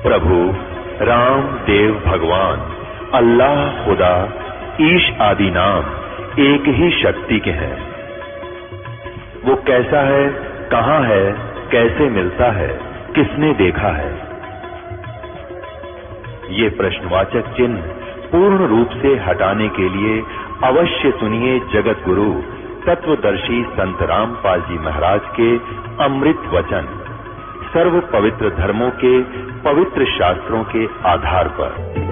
प्रभु राम देव भगवान अल्लाह खुदा ईश आदि नाम एक ही शक्ति के हैं। वो कैसा है, कहां है, कैसे मिलता है, किसने देखा है? ये प्रश्नवाचक चिन्ह पूर्ण रूप से हटाने के लिए अवश्य सुनिए जगत गुरु तत्वदर्शी संत रामपाल जी महाराज के अमृत वचन सर्व पवित्र धर्मों के पवित्र शास्त्रों के आधार पर।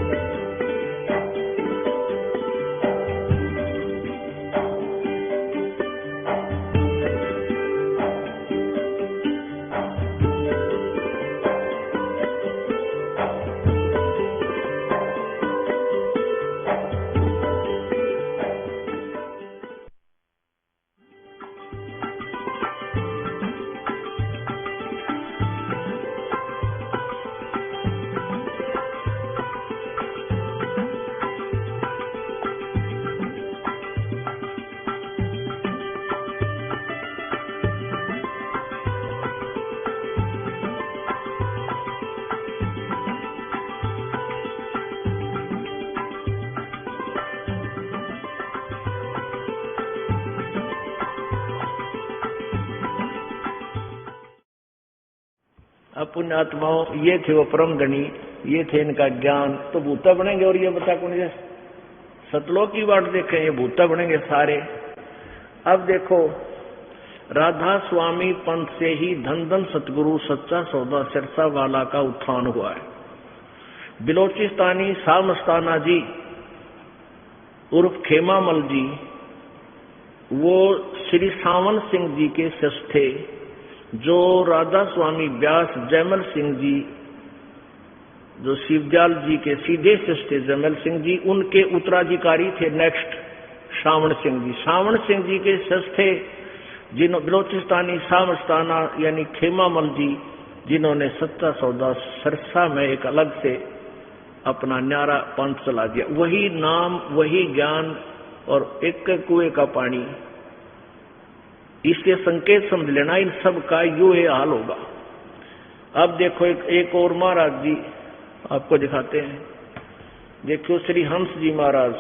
पुण्यात्माओं, ये थे वो परम गणी, ये थे इनका ज्ञान। तो भूता बनेंगे और ये बता कौन है? सतलोक की बाट देखें, ये भूता बनेंगे सारे। अब देखो, राधा स्वामी पंथ से ही धन धन सतगुरु सच्चा सौदा सिरसा वाला का उत्थान हुआ है। बिलोचिस्तानी शाह मस्ताना जी उर्फ खेमामल जी, वो श्री सावन सिंह जी के शिष्य थे। जो राधा स्वामी व्यास जयमल सिंह जी, जो शिवदयाल जी के सीधे शिष्य थे जयमल सिंह जी, उनके उत्तराधिकारी थे नेक्स्ट श्रावण सिंह जी। श्रावण सिंह जी के शिष्य थे जिन्होंने बिलोचिस्तानी शाह मस्ताना यानी खेमामल जी, जिन्होंने सच्चा सौदा सिरसा में एक अलग से अपना न्यारा पंथ चला दिया। वही नाम, वही ज्ञान और एक कुएं का पानी, इसके संकेत समझ लेना। इन सब का यूं ही हाल होगा। अब देखो, एक और महाराज जी आपको दिखाते हैं। देखो, श्री हंस जी महाराज,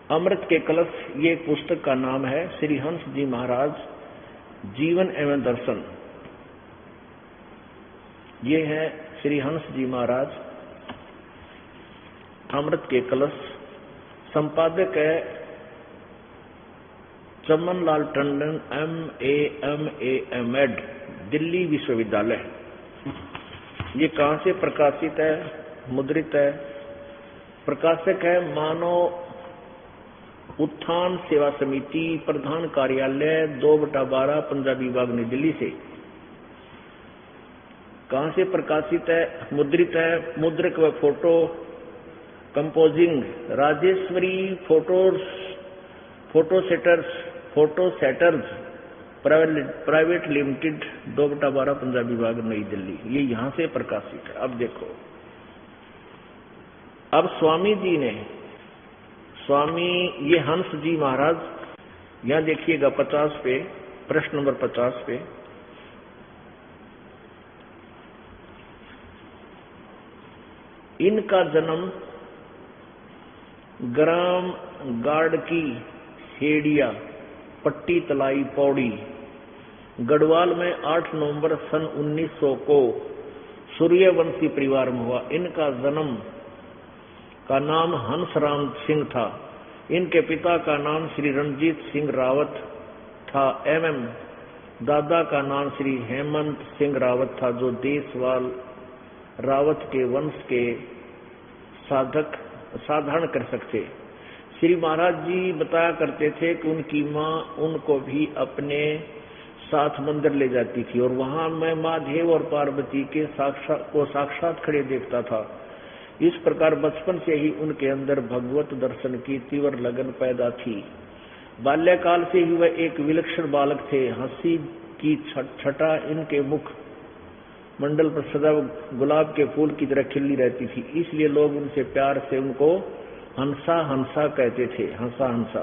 अमृत के कलश, ये पुस्तक का नाम है। श्री हंस जी महाराज जीवन एवं दर्शन, ये है श्री हंस जी महाराज अमृत के कलश। संपादक है चमन लाल टंडन MA दिल्ली विश्वविद्यालय। ये कहां से प्रकाशित है, मुद्रित है? प्रकाशक है मानव उत्थान सेवा समिति, प्रधान कार्यालय 2/12 पंजाबी बाग नई दिल्ली से। कहां से प्रकाशित है, मुद्रित है? मुद्रक व photo composing Rajeshwari photo setters private limited 2/12 Punjabi Bagh नई दिल्ली। ये यहां से प्रकाशित है। अब देखो, अब स्वामी जी ने, स्वामी ये हंस जी महाराज, यहां देखिएगा 50 पे, प्रश्न नंबर 50 पे, इनका जन्म ग्राम गार्ड की हेडिया पट्टी तलाई पौड़ी गढ़वाल में 8 नवंबर सन 1900 को सूर्यवंशी परिवार में हुआ। इनका जन्म का नाम हंसराम सिंह था। इनके पिता का नाम श्री रणजीत सिंह रावत था MM। दादा का नाम श्री हेमंत सिंह रावत था, जो देशवाल रावत के वंश के साधारण कर सकते। श्री महाराज जी बताया करते थे कि उनकी माँ उनको भी अपने साथ मंदिर ले जाती थी और वहां मैं महादेव और पार्वती के साक्षात खड़े देखता था। इस प्रकार बचपन से ही उनके अंदर भगवत दर्शन की तीव्र लगन पैदा थी। बाल्यकाल से ही वह एक विलक्षण बालक थे। हंसी की छटा इनके मुख मंडल पर सदा गुलाब के फूल की तरह खिली रहती थी, इसलिए लोग उनसे प्यार से उनको हंसा हंसा कहते थे। हंसा हंसा।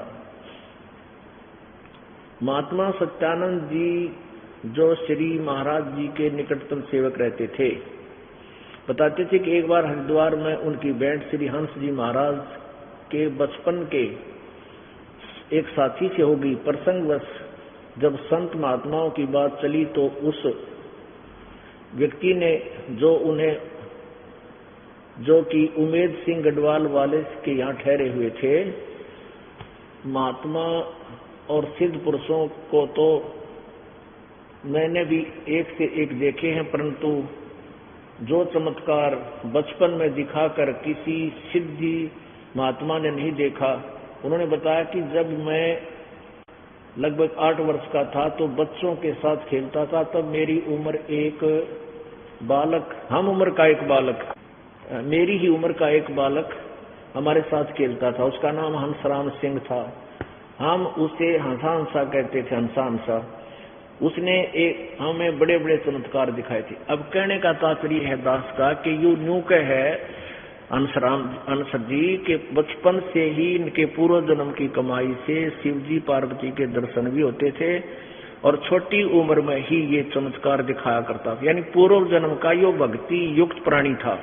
महात्मा सत्यानंद जी जो श्री महाराज जी के निकटतम सेवक रहते थे, बताते थे कि एक बार हरिद्वार में उनकी भेंट श्री हंस जी महाराज के बचपन के एक साथी से होगी। प्रसंगवश जब संत महात्माओं की बात चली तो उस व्यक्ति ने जो कि उमेद सिंह गढ़वाल वाले के यहाँ ठहरे हुए थे, महात्मा और सिद्ध पुरुषों को तो मैंने भी एक से एक देखे हैं, परंतु जो चमत्कार बचपन में दिखाकर किसी सिद्धि महात्मा ने नहीं देखा। उन्होंने बताया कि जब मैं लगभग 8 वर्ष का था तो बच्चों के साथ खेलता था, तब मेरी उम्र एक बालक, मेरी ही उम्र का एक बालक हमारे साथ खेलता था। उसका नाम हंसराम सिंह था। हम उसे हंसा कहते थे, हंसा। उसने हमें बड़े बड़े चमत्कार दिखाए थे। अब कहने का तात्पर्य है दास का कि यूं है हंस जी के बचपन से ही इनके पूर्व जन्म की कमाई से शिव जी पार्वती के दर्शन भी होते थे और छोटी उम्र में ही ये चमत्कार दिखाया करता था। यानी पूर्व जन्म का यो भक्ति युक्त प्राणी था।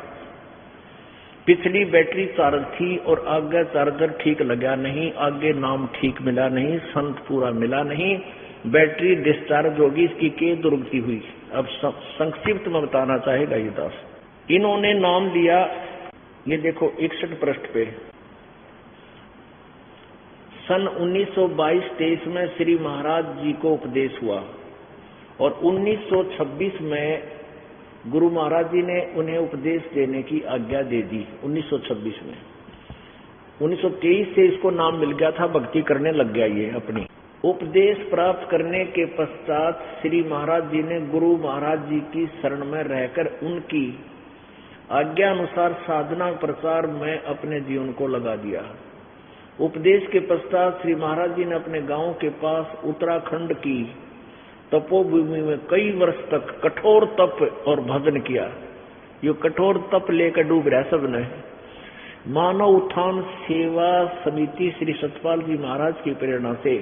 पिछली बैटरी चार्ज थी और आगे चार्जर ठीक लगा नहीं, आगे नाम ठीक मिला नहीं, संत पूरा मिला नहीं, बैटरी डिस्चार्ज होगी, इसकी के दुर्गति हुई। अब संक्षिप्त में बताना चाहेगा ये दास। इन्होंने नाम लिया, ये देखो 61 पृष्ठ पे, सन 1922-23 में श्री महाराज जी को उपदेश हुआ और 1926 में गुरु महाराज जी ने उन्हें उपदेश देने की आज्ञा दे दी। 1926 में 1923 से इसको नाम मिल गया था, भक्ति करने लग गया ये अपनी। उपदेश प्राप्त करने के पश्चात श्री महाराज जी ने गुरु महाराज जी की शरण में रहकर उनकी आज्ञा अनुसार साधना प्रचार में अपने जीवन को लगा दिया। उपदेश के पश्चात श्री महाराज जी ने अपने गांव के पास उत्तराखंड की तपोभूमि में कई वर्ष तक कठोर तप और भजन किया। ये कठोर तप लेकर डूब रहा सब ने। मानव उत्थान सेवा समिति श्री सतपाल जी महाराज की प्रेरणा से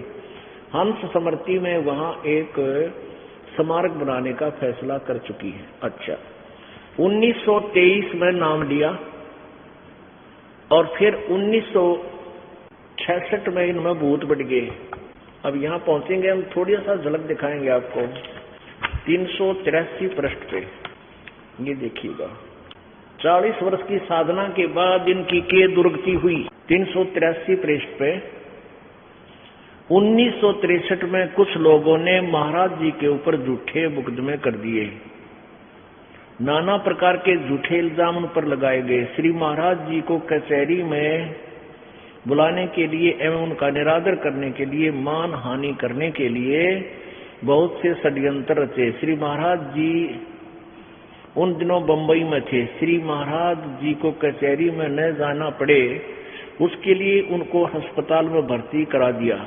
हंस स्मृति में वहां एक स्मारक बनाने का फैसला कर चुकी है। अच्छा, 1923 में नाम लिया और फिर 1966 में इनमें भूत बढ़ गए। अब यहाँ पहुंचेंगे हम, थोड़ी सा झलक दिखाएंगे आपको। 383 पृष्ठ पे ये देखिएगा। 40 वर्ष की साधना के बाद इनकी के दुर्गति हुई। 383 पृष्ठ पे 1963 में कुछ लोगों ने महाराज जी के ऊपर झूठे मुकदमे कर दिए। नाना प्रकार के झूठे इल्जाम उन पर लगाए गए। श्री महाराज जी को कचहरी में बुलाने के लिए एवं उनका निरादर करने के लिए, मान हानि करने के लिए बहुत से षड्यंत्र रचे। श्री महाराज जी उन दिनों बंबई में थे। श्री महाराज जी को कचहरी में न जाना पड़े उसके लिए उनको अस्पताल में भर्ती करा दिया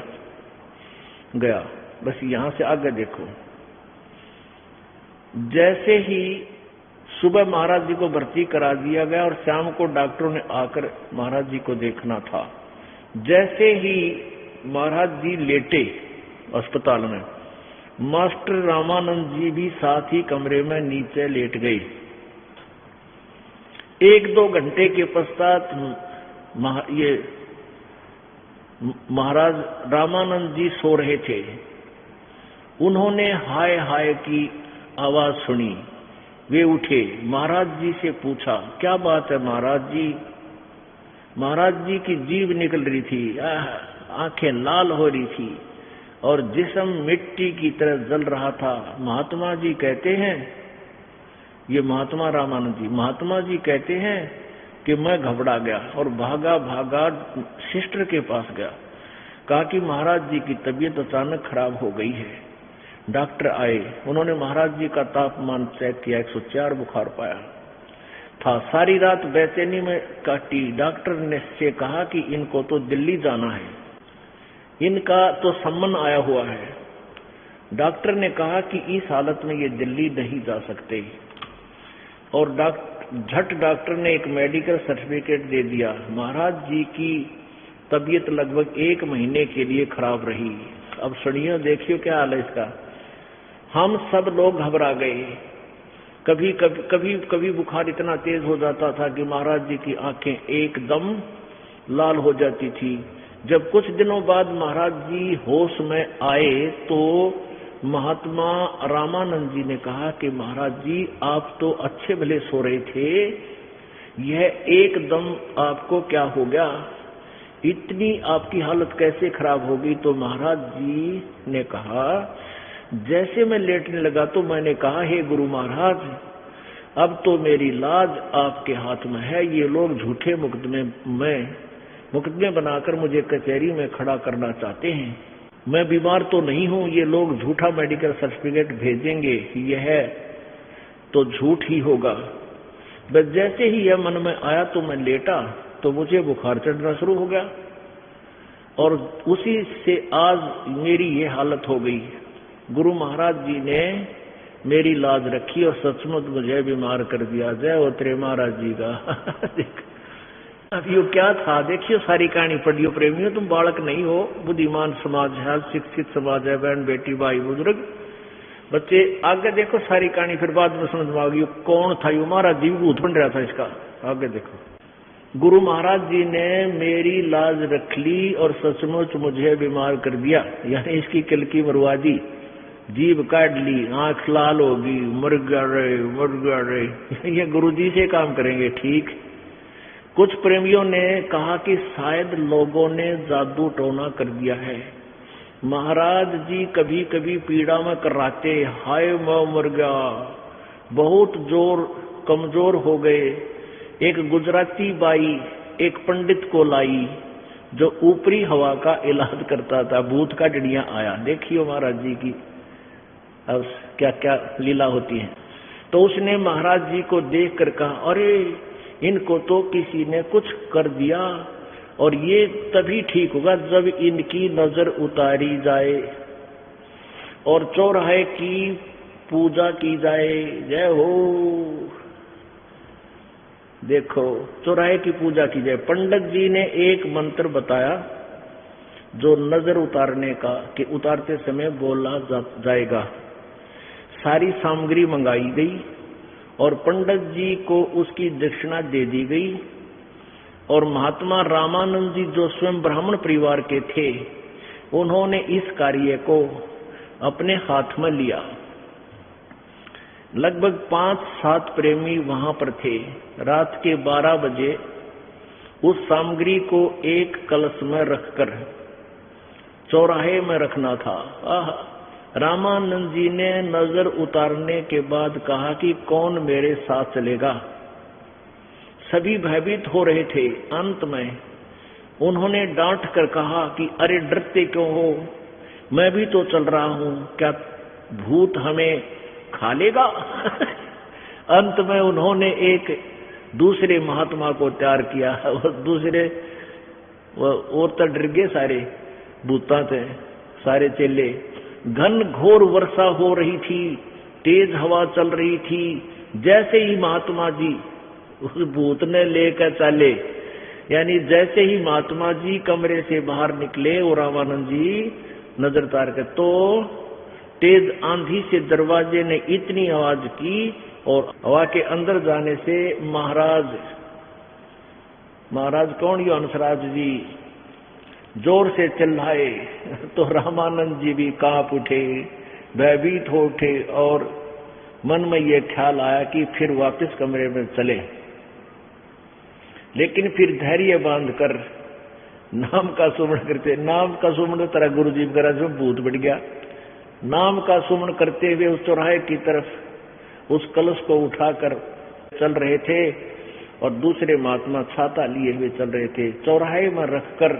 गया। बस यहां से आगे देखो। जैसे ही सुबह महाराज जी को भर्ती करा दिया गया और शाम को डॉक्टरों ने आकर महाराज जी को देखना था। जैसे ही महाराज जी लेटे अस्पताल में, मास्टर रामानंद जी भी साथ ही कमरे में नीचे लेट गए। 1-2 घंटे के पश्चात ये महाराज रामानंद जी सो रहे थे। उन्होंने हाय हाय की आवाज सुनी। वे उठे, महाराज जी से पूछा, क्या बात है महाराज जी? महाराज जी की जीभ निकल रही थी, आंखें लाल हो रही थी और जिस्म मिट्टी की तरह जल रहा था। महात्मा जी कहते हैं, ये महात्मा रामानंद जी, महात्मा जी कहते हैं कि मैं घबरा गया और भागा सिस्टर के पास गया। कहा कि महाराज जी की तबीयत अचानक खराब हो गई है। डॉक्टर आए, उन्होंने महाराज जी का तापमान चेक किया, 104 बुखार पाया था। सारी रात बेचैनी में काटी। डॉक्टर ने से कहा कि इनको तो दिल्ली जाना है, इनका तो सम्मन आया हुआ है। डॉक्टर ने कहा कि इस हालत में ये दिल्ली नहीं जा सकते और झट डॉक्टर ने एक मेडिकल सर्टिफिकेट दे दिया। महाराज जी की तबीयत लगभग 1 महीने के लिए खराब रही। अब सुनिए, देखियो क्या हाल है इसका। हम सब लोग घबरा गए कभी बुखार इतना तेज हो जाता था कि महाराज जी की आंखें एकदम लाल हो जाती थी। जब कुछ दिनों बाद महाराज जी होश में आए तो महात्मा रामानंद जी ने कहा कि महाराज जी आप तो अच्छे भले सो रहे थे, यह एकदम आपको क्या हो गया, इतनी आपकी हालत कैसे खराब हो गई। तो महाराज जी ने कहा, जैसे मैं लेटने लगा तो मैंने कहा, हे गुरु महाराज अब तो मेरी लाज आपके हाथ में है, ये लोग झूठे मुकदमे बनाकर मुझे कचहरी में खड़ा करना चाहते हैं। मैं बीमार तो नहीं हूं, ये लोग झूठा मेडिकल सर्टिफिकेट भेजेंगे, यह तो झूठ ही होगा। बस जैसे ही यह मन में आया तो मैं लेटा तो मुझे बुखार चढ़ना शुरू हो गया और उसी से आज मेरी ये हालत हो गई। गुरु महाराज जी ने मेरी लाज रखी और सचमुच मुझे बीमार कर दिया। जय हो तेरे महाराज जी का। अब ये क्या था, देखियो सारी कहानी पढ़ियो प्रेमियों, तुम बालक नहीं हो, बुद्धिमान समाज है, शिक्षित समाज है, बहन बेटी भाई बुजुर्ग बच्चे, आगे देखो सारी कहानी, फिर बाद में समझ में आ गई कौन था ये। महाराज जी भूत बन रहा था इसका। आगे देखो, गुरु महाराज जी ने मेरी लाज रख ली और सचमुच मुझे बीमार कर दिया, यानी इसकी किलकी मरवा दी, जीभ काट ली, आंख लाल होगी, मर गया रे। ये गुरु जी से काम करेंगे। ठीक, कुछ प्रेमियों ने कहा कि शायद लोगों ने जादू टोना कर दिया है। महाराज जी कभी कभी पीड़ा में कराते, हाय मैं मर गया, बहुत कमजोर हो गए। एक गुजराती बाई एक पंडित को लाई जो ऊपरी हवा का इलाज करता था, भूत का डड़िया आया। देखियो महाराज जी की अब क्या क्या लीला होती है। तो उसने महाराज जी को देख कर कहा, अरे इनको तो किसी ने कुछ कर दिया और ये तभी ठीक होगा जब इनकी नजर उतारी जाए और चौराहे की पूजा की जाए। जय हो, देखो चौराहे की पूजा की जाए। पंडित जी ने एक मंत्र बताया जो नजर उतारने का, कि उतारते समय बोला जाएगा। सारी सामग्री मंगाई गई और पंडित जी को उसकी दक्षिणा दे दी गई और महात्मा रामानंद जी जो स्वयं ब्राह्मण परिवार के थे, उन्होंने इस कार्य को अपने हाथ में लिया। लगभग 5-7 प्रेमी वहां पर थे। रात के 12 बजे उस सामग्री को एक कलश में रखकर चौराहे में रखना था। रामानंद जी ने नजर उतारने के बाद कहा कि कौन मेरे साथ चलेगा। सभी भयभीत हो रहे थे। अंत में उन्होंने डांट कर कहा कि अरे डरते क्यों हो, मैं भी तो चल रहा हूं, क्या भूत हमें खा लेगा। अंत में उन्होंने एक दूसरे महात्मा को तैयार किया और दूसरे और तो डर गए सारे भूता थे सारे चेले। घन घोर वर्षा हो रही थी, तेज हवा चल रही थी। जैसे ही महात्मा जी उस भूत ने लेकर चले, यानी जैसे ही महात्मा जी कमरे से बाहर निकले और रामानंद जी नजर तार के, तो तेज आंधी से दरवाजे ने इतनी आवाज की और हवा के अंदर जाने से महाराज कौन, ये हंसराज जी जोर से चिल्लाए तो रामानंद जी भी कांप उठे, भयभीत हो उठे और मन में ये ख्याल आया कि फिर वापस कमरे में चले। लेकिन फिर धैर्य बांधकर नाम का सुमरण करते, नाम का सुमरण तरह गुरु जी वगैरह जो भूत बढ़ गया, नाम का सुमरण करते हुए उस चौराहे की तरफ उस कलश को उठाकर चल रहे थे और दूसरे महात्मा छाता लिए हुए चल रहे थे। चौराहे में रखकर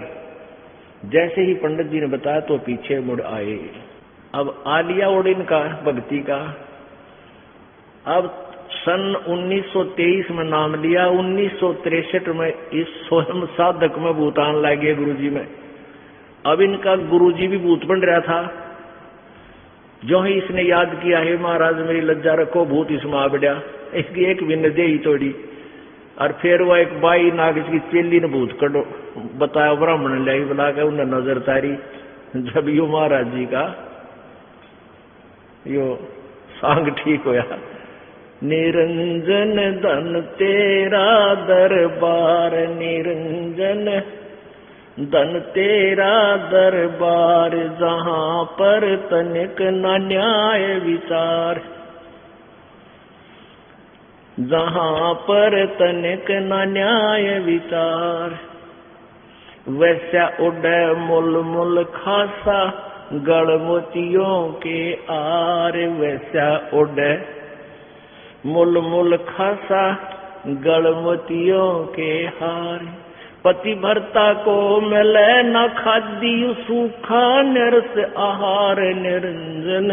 जैसे ही पंडित जी ने बताया तो पीछे मुड़ आए। अब आलिया और इनका भक्ति का। अब सन 1923 में नाम लिया, 1963 में इस स्वयं साधक में भूतान लागे गुरुजी में। अब इनका गुरुजी भी भूत बन रहा था। जो ही इसने याद किया, हे महाराज मेरी लज्जा रखो, भूत इसमें आ बढ़िया, इसकी एक विनदे ही तोड़ी। और फिर वो एक बाई नाग इसकी चेली ने भूत कटो बताया, ब्राह्मण लाई बुला के उन्हें नजर तारी। जब यो महाराज जी का यो सांग ठीक होया निरंजन धन तेरा दरबार, निरंजन धन तेरा दरबार, जहाँ पर तनिक न न्याय विचार, जहाँ पर तनिक न न्याय विचार। वैसा उड़े मुल मुल खासा गढ़ मोतियों के आर, वैसा उड़े मुल मुल खासा गढ़ मोतियों के हार। पतिव्रता को मिले न खाद्य सूखा निरस आहार, निरंजन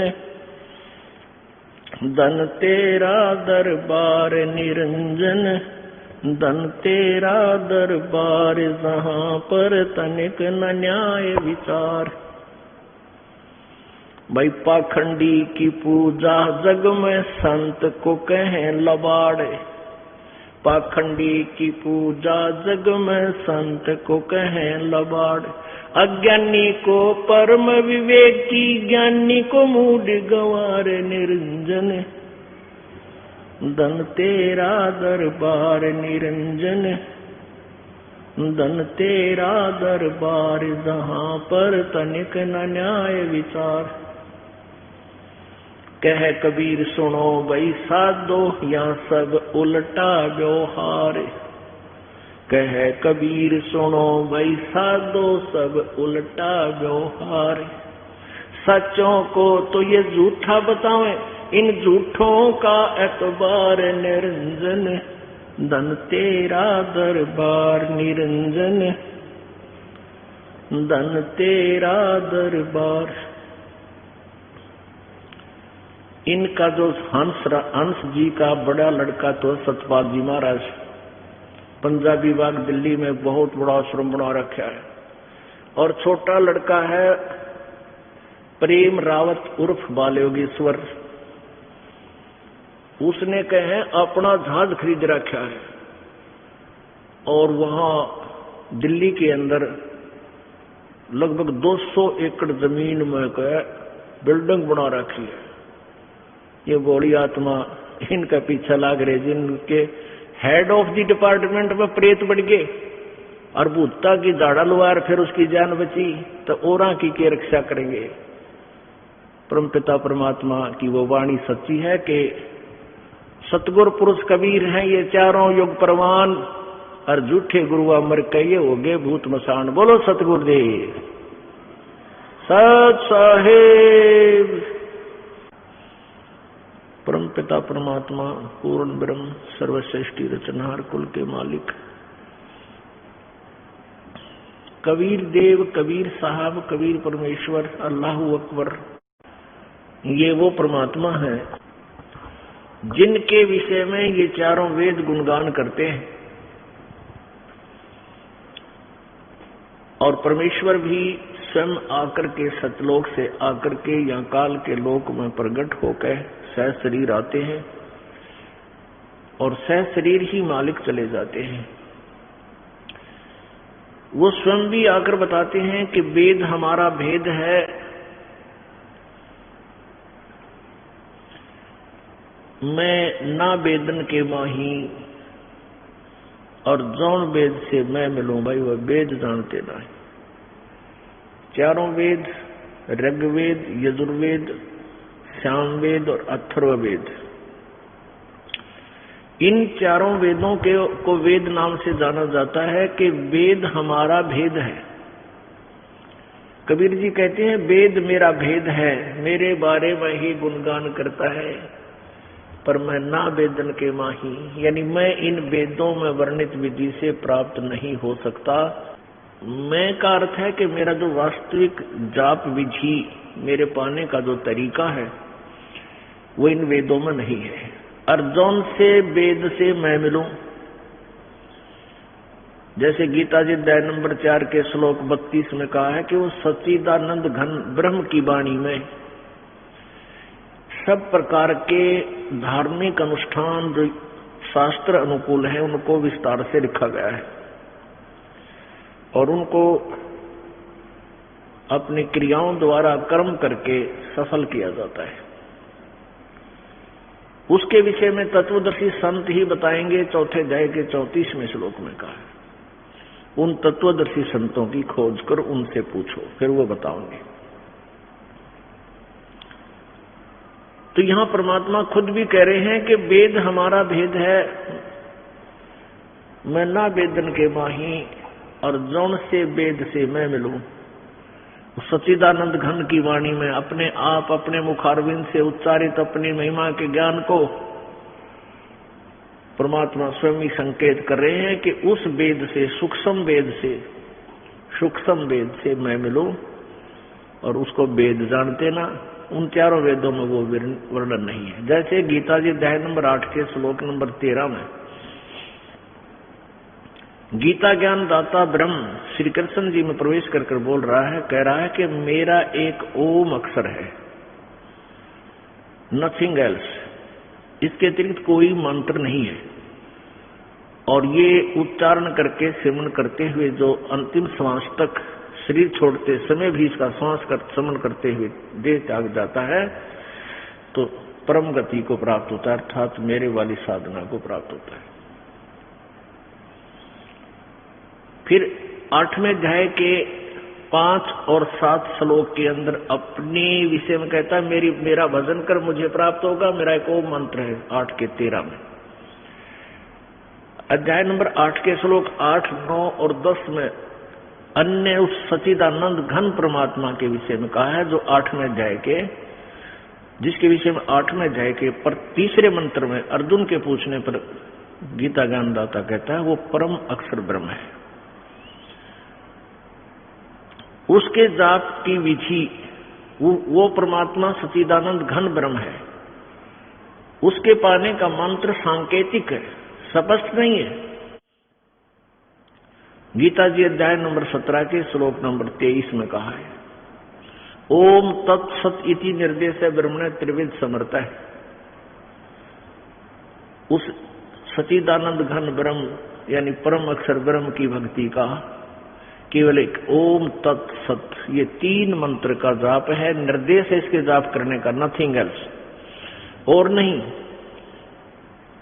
धन तेरा दरबार, निरंजन धन तेरा दरबार, जहाँ पर तनिक न न्याय विचार। भाई पाखंडी की पूजा जग में संत को कहें लबाड़े, पाखंडी की पूजा जग में संत को कहें लबाड़। अज्ञानी को परम विवेकी, ज्ञानी को मूढ़ गंवार, निरंजन धन तेरा दरबार, निरंजन धन तेरा दरबार, जहाँ पर तनिक न न्याय विचार। कह कबीर सुनो भाई साधो, यहाँ सब उल्टा व्यवहार, कह कबीर सुनो भाई साधो सब उल्टा व्यवहार। सच्चों को तो ये झूठा बतावें, इन झूठों का एतबार, निरंजन धन तेरा दरबार, निरंजन धन तेरा दरबार। इनका जो हंस जी का बड़ा लड़का तो सतपाल जी महाराज, पंजाबी बाग दिल्ली में बहुत बड़ा आश्रम बना रखा है, और छोटा लड़का है प्रेम रावत उर्फ बालयोगेश्वर, उसने कहे अपना जहाज खरीद रखा है और वहां दिल्ली के अंदर लगभग 200 एकड़ जमीन में बिल्डिंग बना रखी है। ये बड़ी आत्मा इनका पीछा लाग रहे, जिनके हेड ऑफ द डिपार्टमेंट में प्रेत बढ़ गए और भूता की दाढ़ा लुआर, फिर उसकी जान बची तो औरा की के रक्षा करेंगे। परमपिता परमात्मा की वो वाणी सच्ची है कि सतगुर पुरुष कबीर हैं ये चारों युग परवान, और झूठे गुरु अमर कहिए हो गए भूत मसान। बोलो सतगुरुदेव सत साहेब। परमपिता परमात्मा पूर्ण ब्रह्म सर्वश्रेष्ठी रचनहार कुल के मालिक कबीर देव, कबीर साहब, कबीर परमेश्वर, अल्लाहू अकबर, ये वो परमात्मा है जिनके विषय में ये चारों वेद गुणगान करते हैं। और परमेश्वर भी स्वयं आकर के सतलोक से आकर के या काल के लोक में प्रकट होकर सह शरीर आते हैं और सह शरीर ही मालिक चले जाते हैं। वो स्वयं भी आकर बताते हैं कि वेद हमारा भेद है, मैं ना वेदन के माही, और जौन वेद से मैं मिलूं भाई वह वेद जानते नहीं। चारों वेद ऋग्वेद, यजुर्वेद, सामवेद और अथर्ववेद, इन चारों वेदों को वेद नाम से जाना जाता है कि वेद हमारा भेद है। कबीर जी कहते हैं वेद मेरा भेद है, मेरे बारे में ही गुणगान करता है, पर मैं ना वेदन के माही, यानी मैं इन वेदों में वर्णित विधि से प्राप्त नहीं हो सकता। मैं का अर्थ है कि मेरा जो वास्तविक जाप विधि, मेरे पाने का जो तरीका है वो इन वेदों में नहीं है। अर्जुन से वेद से मैं मिलूं, जैसे गीता जी अध्याय नंबर 4 के श्लोक 32 में कहा है कि वो सच्चिदानंद घन ब्रह्म की वाणी में सब प्रकार के धार्मिक अनुष्ठान जो शास्त्र अनुकूल हैं उनको विस्तार से लिखा गया है और उनको अपनी क्रियाओं द्वारा कर्म करके सफल किया जाता है। उसके विषय में तत्वदर्शी संत ही बताएंगे। चौथे अध्याय के 34वें श्लोक में कहा है, उन तत्वदर्शी संतों की खोज कर उनसे पूछो, फिर वो बताओगे। तो यहां परमात्मा खुद भी कह रहे हैं कि वेद हमारा भेद है, मैं ना वेदन के माही और जौन से वेद से मैं मिलूं। सच्चिदानंद घन की वाणी में अपने आप अपने मुखारविंद से उच्चारित अपनी महिमा के ज्ञान को परमात्मा स्वयं ही संकेत कर रहे हैं कि उस वेद से सूक्ष्म वेद से मैं मिलूं और उसको वेद जानते ना। उन चारों वेदों में वो वर्णन नहीं है। जैसे गीता जी अध्याय नंबर 8 के श्लोक नंबर 13 में गीता ज्ञान दाता ब्रह्म श्री कृष्ण जी में प्रवेश कर बोल रहा है, कह रहा है कि मेरा एक ओम अक्षर है, नथिंग एल्स, इसके अतिरिक्त कोई मंत्र नहीं है। और ये उच्चारण करके सिमरन करते हुए जो अंतिम श्वास तक शरीर छोड़ते समय भी इसका श्वास समन करते हुए देह त्याग जाता है तो परम गति को प्राप्त होता है, अर्थात मेरे वाली साधना को प्राप्त होता है। फिर 8वें अध्याय के 5 और 7 श्लोक के अंदर अपने विषय में कहता है, मेरा भजन कर मुझे प्राप्त होगा। मेरा एक और मंत्र है 8 के 13 में। अध्याय नंबर 8 के श्लोक 8, 9 और 10 में अन्य उस सच्चिदानंद घन परमात्मा के विषय में कहा है, जो 8वें अध्याय के, जिसके विषय में 8वें अध्याय के पर 3रे मंत्र में अर्जुन के पूछने पर गीता ज्ञानदाता कहता है वो परम अक्षर ब्रह्म है। उसके जाप की विधि, वो परमात्मा सच्चिदानंद घन ब्रह्म है। उसके पाने का मंत्र सांकेतिक है, स्पष्ट नहीं है। गीता जी अध्याय नंबर 17 के श्लोक नंबर 23 में कहा है, ओम तत्सत इति निर्देश ब्रह्मणे त्रिविध समर्थ है। उस सच्चिदानंद घन ब्रह्म यानी परम अक्षर ब्रह्म की भक्ति का केवल एक ओम तत्सत, ये 3 मंत्र का जाप है, निर्देश है इसके जाप करने का, नथिंग एल्स, और नहीं।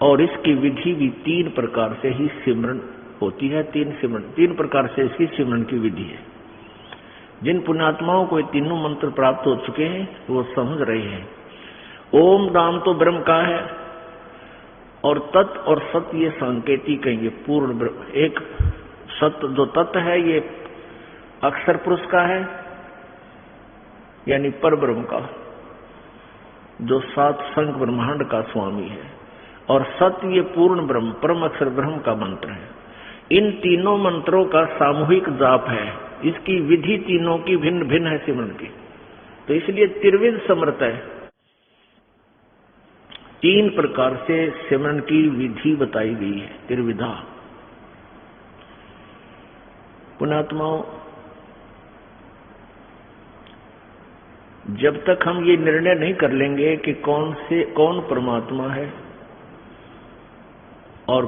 और इसकी विधि भी 3 प्रकार से ही सिमरन होती है। 3 प्रकार से इसकी सिमरन की विधि है। जिन पुण्यात्माओं को ये तीनों मंत्र प्राप्त हो चुके हैं वो समझ रहे हैं। ओम नाम तो ब्रह्म का है और तत् और सत ये सांकेतिक है, ये पूर्ण ब्रह्म। एक सत जो तत् है ये अक्षर पुरुष का है यानी पर ब्रह्म का, जो 7 संग ब्रह्मांड का स्वामी है। और सत्य ये पूर्ण ब्रह्म परम अक्षर ब्रह्म का मंत्र है। इन तीनों मंत्रों का सामूहिक जाप है। इसकी विधि तीनों की भिन्न भिन्न है सिमरन की, तो इसलिए त्रिविध समर्थ है। 3 प्रकार से सिमरन की विधि बताई गई है, त्रिविधा। पुण्यात्माओं, जब तक हम ये निर्णय नहीं कर लेंगे कि कौन परमात्मा है और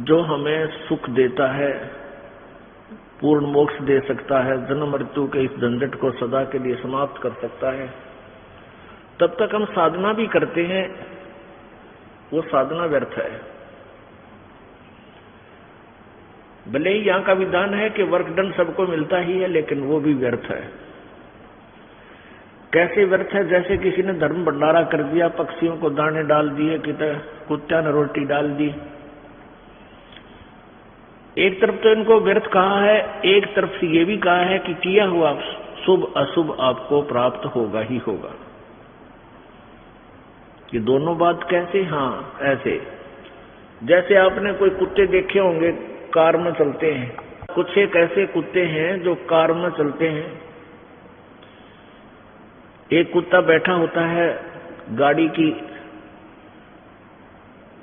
जो हमें सुख देता है, पूर्ण मोक्ष दे सकता है, जन्म मृत्यु के इस झंझट को सदा के लिए समाप्त कर सकता है, तब तक हम साधना भी करते हैं, वो साधना व्यर्थ है। भले ही यहाँ का विधान है कि वर्क डन सबको मिलता ही है, लेकिन वो भी व्यर्थ है। कैसे व्यर्थ है? जैसे किसी ने धर्म भंडारा कर दिया, पक्षियों को दाने डाल दिए, कुत्ता ने रोटी डाल दी। एक तरफ तो इनको व्यर्थ कहा है, एक तरफ से ये भी कहा है कि किया हुआ शुभ अशुभ आपको प्राप्त होगा ही होगा। ये दोनों बात कैसे? हाँ, ऐसे जैसे आपने कोई कुत्ते देखे होंगे कार में चलते हैं। कुछ एक ऐसे कुत्ते हैं जो कार में चलते हैं। एक कुत्ता बैठा होता है गाड़ी की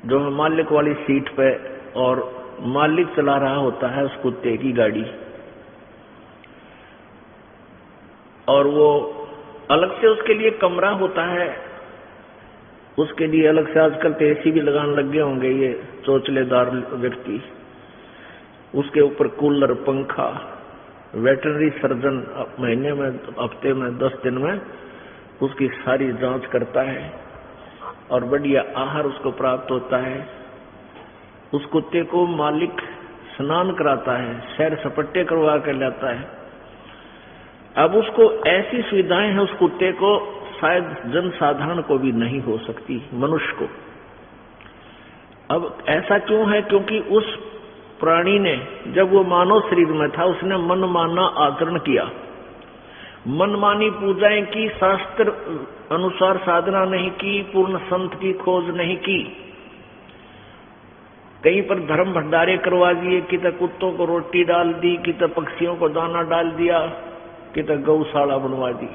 जो है मालिक वाली सीट पे, और मालिक चला रहा होता है उस कुत्ते की गाड़ी, और वो अलग से उसके लिए कमरा होता है, उसके लिए अलग से आजकल तो एसी भी लगाने लग गए होंगे ये चोचलेदार व्यक्ति। उसके ऊपर कूलर, पंखा, वेटरनरी सर्जन महीने में, हफ्ते में, 10 दिन में उसकी सारी जांच करता है। और बढ़िया आहार उसको प्राप्त होता है। उस कुत्ते को मालिक स्नान कराता है, सैर सपट्टे करवा कर लाता है। अब उसको ऐसी सुविधाएं हैं उस कुत्ते को, शायद जनसाधारण को भी नहीं हो सकती, मनुष्य को। अब ऐसा क्यों है? क्योंकि उस प्राणी ने जब वो मानव शरीर में था उसने मनमाना आचरण किया, मनमानी पूजाएं की, शास्त्र अनुसार साधना नहीं की, पूर्ण संत की खोज नहीं की, कहीं पर धर्म भंडारे करवा दिए, कित कुत्तों को रोटी डाल दी, कित पक्षियों को दाना डाल दिया, कित गौशाला बनवा दी,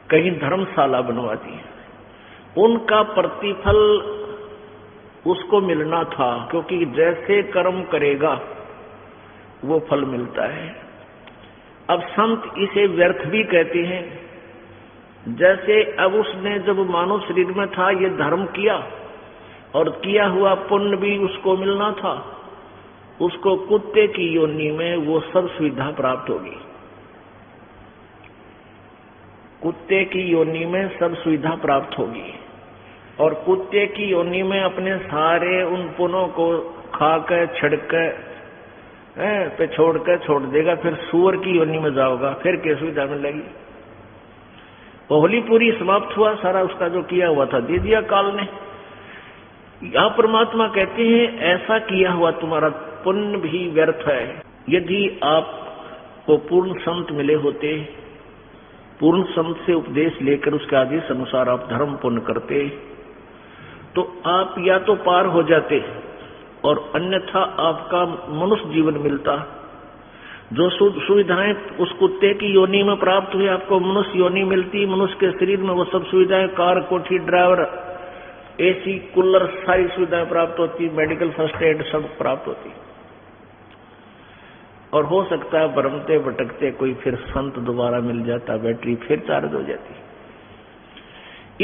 कहीं धर्मशाला बनवा दी। उनका प्रतिफल उसको मिलना था, क्योंकि जैसे कर्म करेगा वो फल मिलता है। अब संत इसे व्यर्थ भी कहते हैं। जैसे अब उसने जब मानव शरीर में था ये धर्म किया और किया हुआ पुण्य भी उसको मिलना था, उसको कुत्ते की योनि में वो सब सुविधा प्राप्त होगी। कुत्ते की योनि में सब सुविधा प्राप्त होगी और कुत्ते की योनि में अपने सारे उन पुण्यों को खाकर छिड़कर पे छोड़ देगा। फिर सूअर की योनि में जाओगा, फिर क्या सुविधा मिलेगी? होली पूरी समाप्त हुआ, सारा उसका जो किया हुआ था दे दिया काल ने। यहां परमात्मा कहते हैं ऐसा किया हुआ तुम्हारा पुण्य भी व्यर्थ है। यदि आपको पूर्ण संत मिले होते, पूर्ण संत से उपदेश लेकर उसके आदेश अनुसार आप धर्म पुण्य करते, तो आप या तो पार हो जाते और अन्यथा आपका मनुष्य जीवन मिलता। जो सुविधाएं उस कुत्ते की योनि में प्राप्त हुई, आपको मनुष्य योनि मिलती। मनुष्य के शरीर में वो सब सुविधाएं, कार, कोठी, ड्राइवर, एसी, कूलर, सारी सुविधाएं प्राप्त होती, मेडिकल फर्स्ट एड सब प्राप्त होती। और हो सकता है भरमते भटकते कोई फिर संत दोबारा मिल जाता, बैटरी फिर चार्ज हो जाती।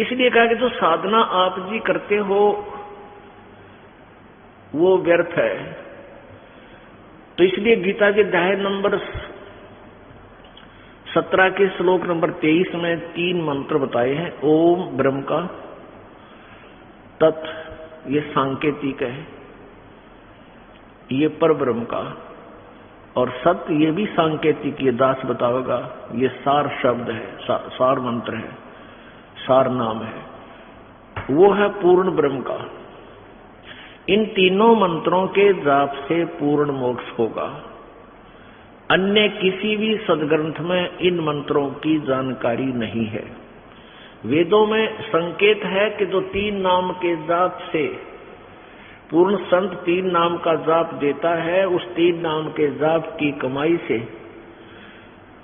इसलिए कहा कि जो साधना आप जी करते हो वो व्यर्थ है। तो इसलिए गीता के अध्याय नंबर 17 के श्लोक नंबर 23 में 3 मंत्र बताए हैं। ओम ब्रह्म का, तत् ये सांकेतिक है, ये पर ब्रह्म का, और सत्य ये भी सांकेतिक, ये दास बताओगा, ये सार शब्द है, सार मंत्र है, सार नाम है, वो है पूर्ण ब्रह्म का। इन तीनों मंत्रों के जाप से पूर्ण मोक्ष होगा। अन्य किसी भी सदग्रंथ में इन मंत्रों की जानकारी नहीं है। वेदों में संकेत है कि जो 3 नाम के जाप से पूर्ण संत 3 नाम का जाप देता है, उस 3 नाम के जाप की कमाई से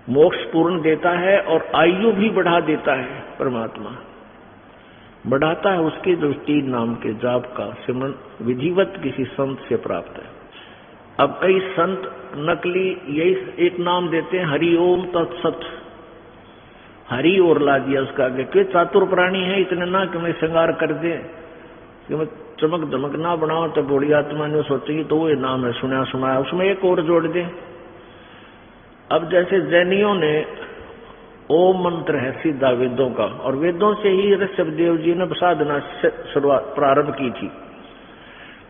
मोक्ष पूर्ण देता है और आयु भी बढ़ा देता है। परमात्मा बढ़ाता है उसके जो 3 नाम के जाप का सिमरन विधिवत किसी संत से प्राप्त है। अब कई संत नकली यही एक नाम देते हैं, हरि ओम तत्सत, हरि और ला दिया उसका आगे। क्यों? चातुर प्राणी है, इतने ना कि मैं श्रृंगार कर दे, कि मैं चमक दमक ना बनाओ, तो बड़ी आत्मा ने सोचेगी तो वो ये नाम है सुना सुनाया, उसमें एक और जोड़ दे। अब जैसे जैनियों ने ओम मंत्र है सीधा वेदों का, और वेदों से ही ऋषभदेव जी ने साधना शुरुआत प्रारंभ की थी।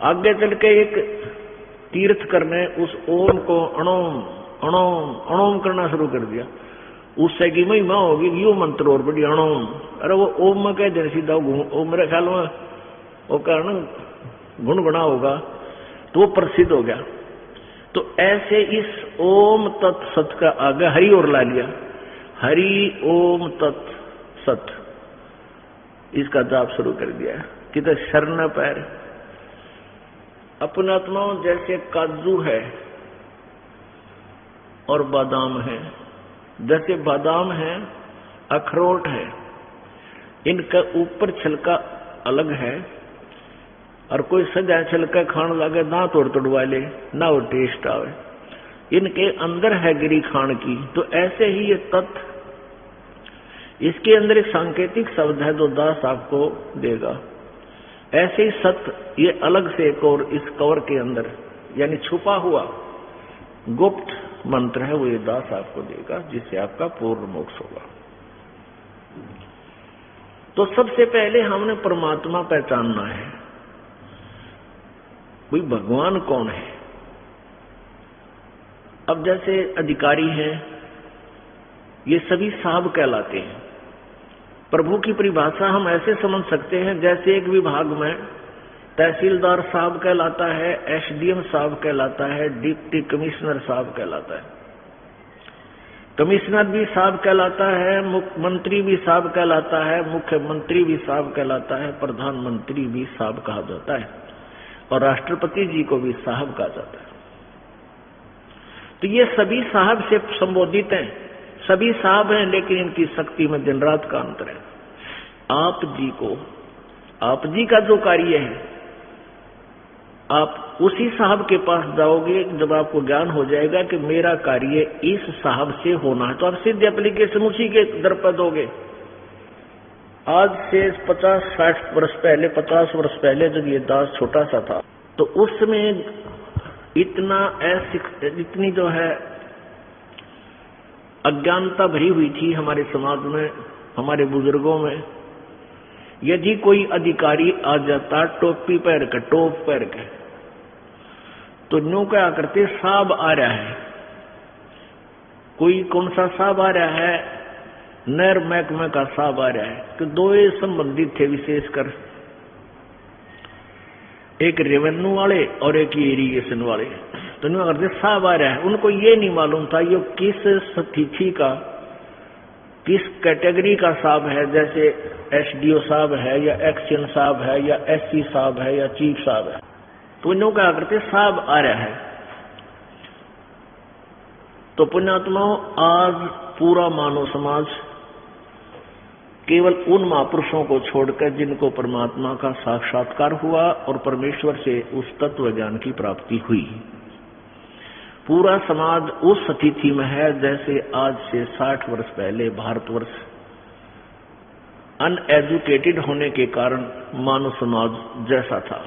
आगे चल के एक तीर्थ करने उस ओम को अणोम अणोम अणोम करना शुरू कर दिया। उससे की महिमा होगी, यो मंत्र और बड़ी अणोम, अरे वो ओम में कह दे सीधा ओम, मेरे ख्याल में वो कारण गुणगुणा होगा, तो वो प्रसिद्ध हो गया। तो ऐसे इस ओम तत्सत का आगे हरि और ला लिया, हरि ओम तत्सत, इसका जाप शुरू कर दिया। कितने शरण पैर अपने आत्माओं जैसे काजू है और बादाम है, जैसे बादाम है अखरोट है, इनका ऊपर छिलका अलग है, और कोई सजा छिलका खाने लगे ना तोड़ तोड़वा ले ना वो टेस्ट आवे, इनके अंदर है गिरी खान की। तो ऐसे ही ये तत्व, इसके अंदर एक सांकेतिक शब्द है जो दास आपको देगा। ऐसे ही सत्य ये अलग से एक और इस कवर के अंदर यानी छुपा हुआ गुप्त मंत्र है, वो ये दास आपको देगा, जिससे आपका पूर्ण मोक्ष होगा। तो सबसे पहले हमने परमात्मा पहचानना है, कोई भगवान कौन है। अब जैसे अधिकारी हैं, ये सभी साहब कहलाते हैं। प्रभु की परिभाषा हम ऐसे समझ सकते हैं, जैसे एक विभाग में तहसीलदार साहब कहलाता है, एसडीएम साहब कहलाता है, डिप्टी कमिश्नर साहब कहलाता है, कमिश्नर भी साहब कहलाता है, मुख्यमंत्री भी साहब कहलाता है, मुख्यमंत्री भी साहब कहलाता है, प्रधानमंत्री भी साहब कहा जाता है, और राष्ट्रपति जी को भी साहब कहा जाता है। तो ये सभी साहब से संबोधित हैं, सभी साहब हैं, लेकिन इनकी शक्ति में दिन रात का अंतर है। आप जी का जो कार्य है, आप उसी साहब के पास जाओगे जब आपको ज्ञान हो जाएगा कि मेरा कार्य इस साहब से होना है, तो आप सीधे एप्लीकेशन उसी के दर पर दोगे। आज से 50-60 वर्ष पहले, 50 वर्ष पहले जब ये दास छोटा सा था, तो उसमें इतनी जो है अज्ञानता भरी हुई थी हमारे समाज में, हमारे बुजुर्गों में। यदि कोई अधिकारी आ जाता टोपी पहन के, टोप पहन के, तो न्यू क्या करते, साहब आ रहा है। कोई कौन सा साहब आ रहा है, नहर महकमे का साहब आ रहा है, कि दो ही संबंधित थे विशेषकर, एक रेवेन्यू वाले और एक इरिगेशन वाले। तो न्यू करते साहब आ रहा है। उनको ये नहीं मालूम था ये किस तिथि का, किस कैटेगरी का साहब है, जैसे एसडीओ साहब है या एक्शन साहब है या एससी साहब है या चीफ साहब है। तो इन क्या करते, साहब आ रहा है। तो पुण्यात्माओं, आज पूरा मानव समाज केवल उन महापुरुषों को छोड़कर जिनको परमात्मा का साक्षात्कार हुआ और परमेश्वर से उस तत्व ज्ञान की प्राप्ति हुई, पूरा समाज उस स्थिति में है जैसे आज से 60 वर्ष पहले भारतवर्ष अनएजुकेटेड होने के कारण मानव समाज जैसा था।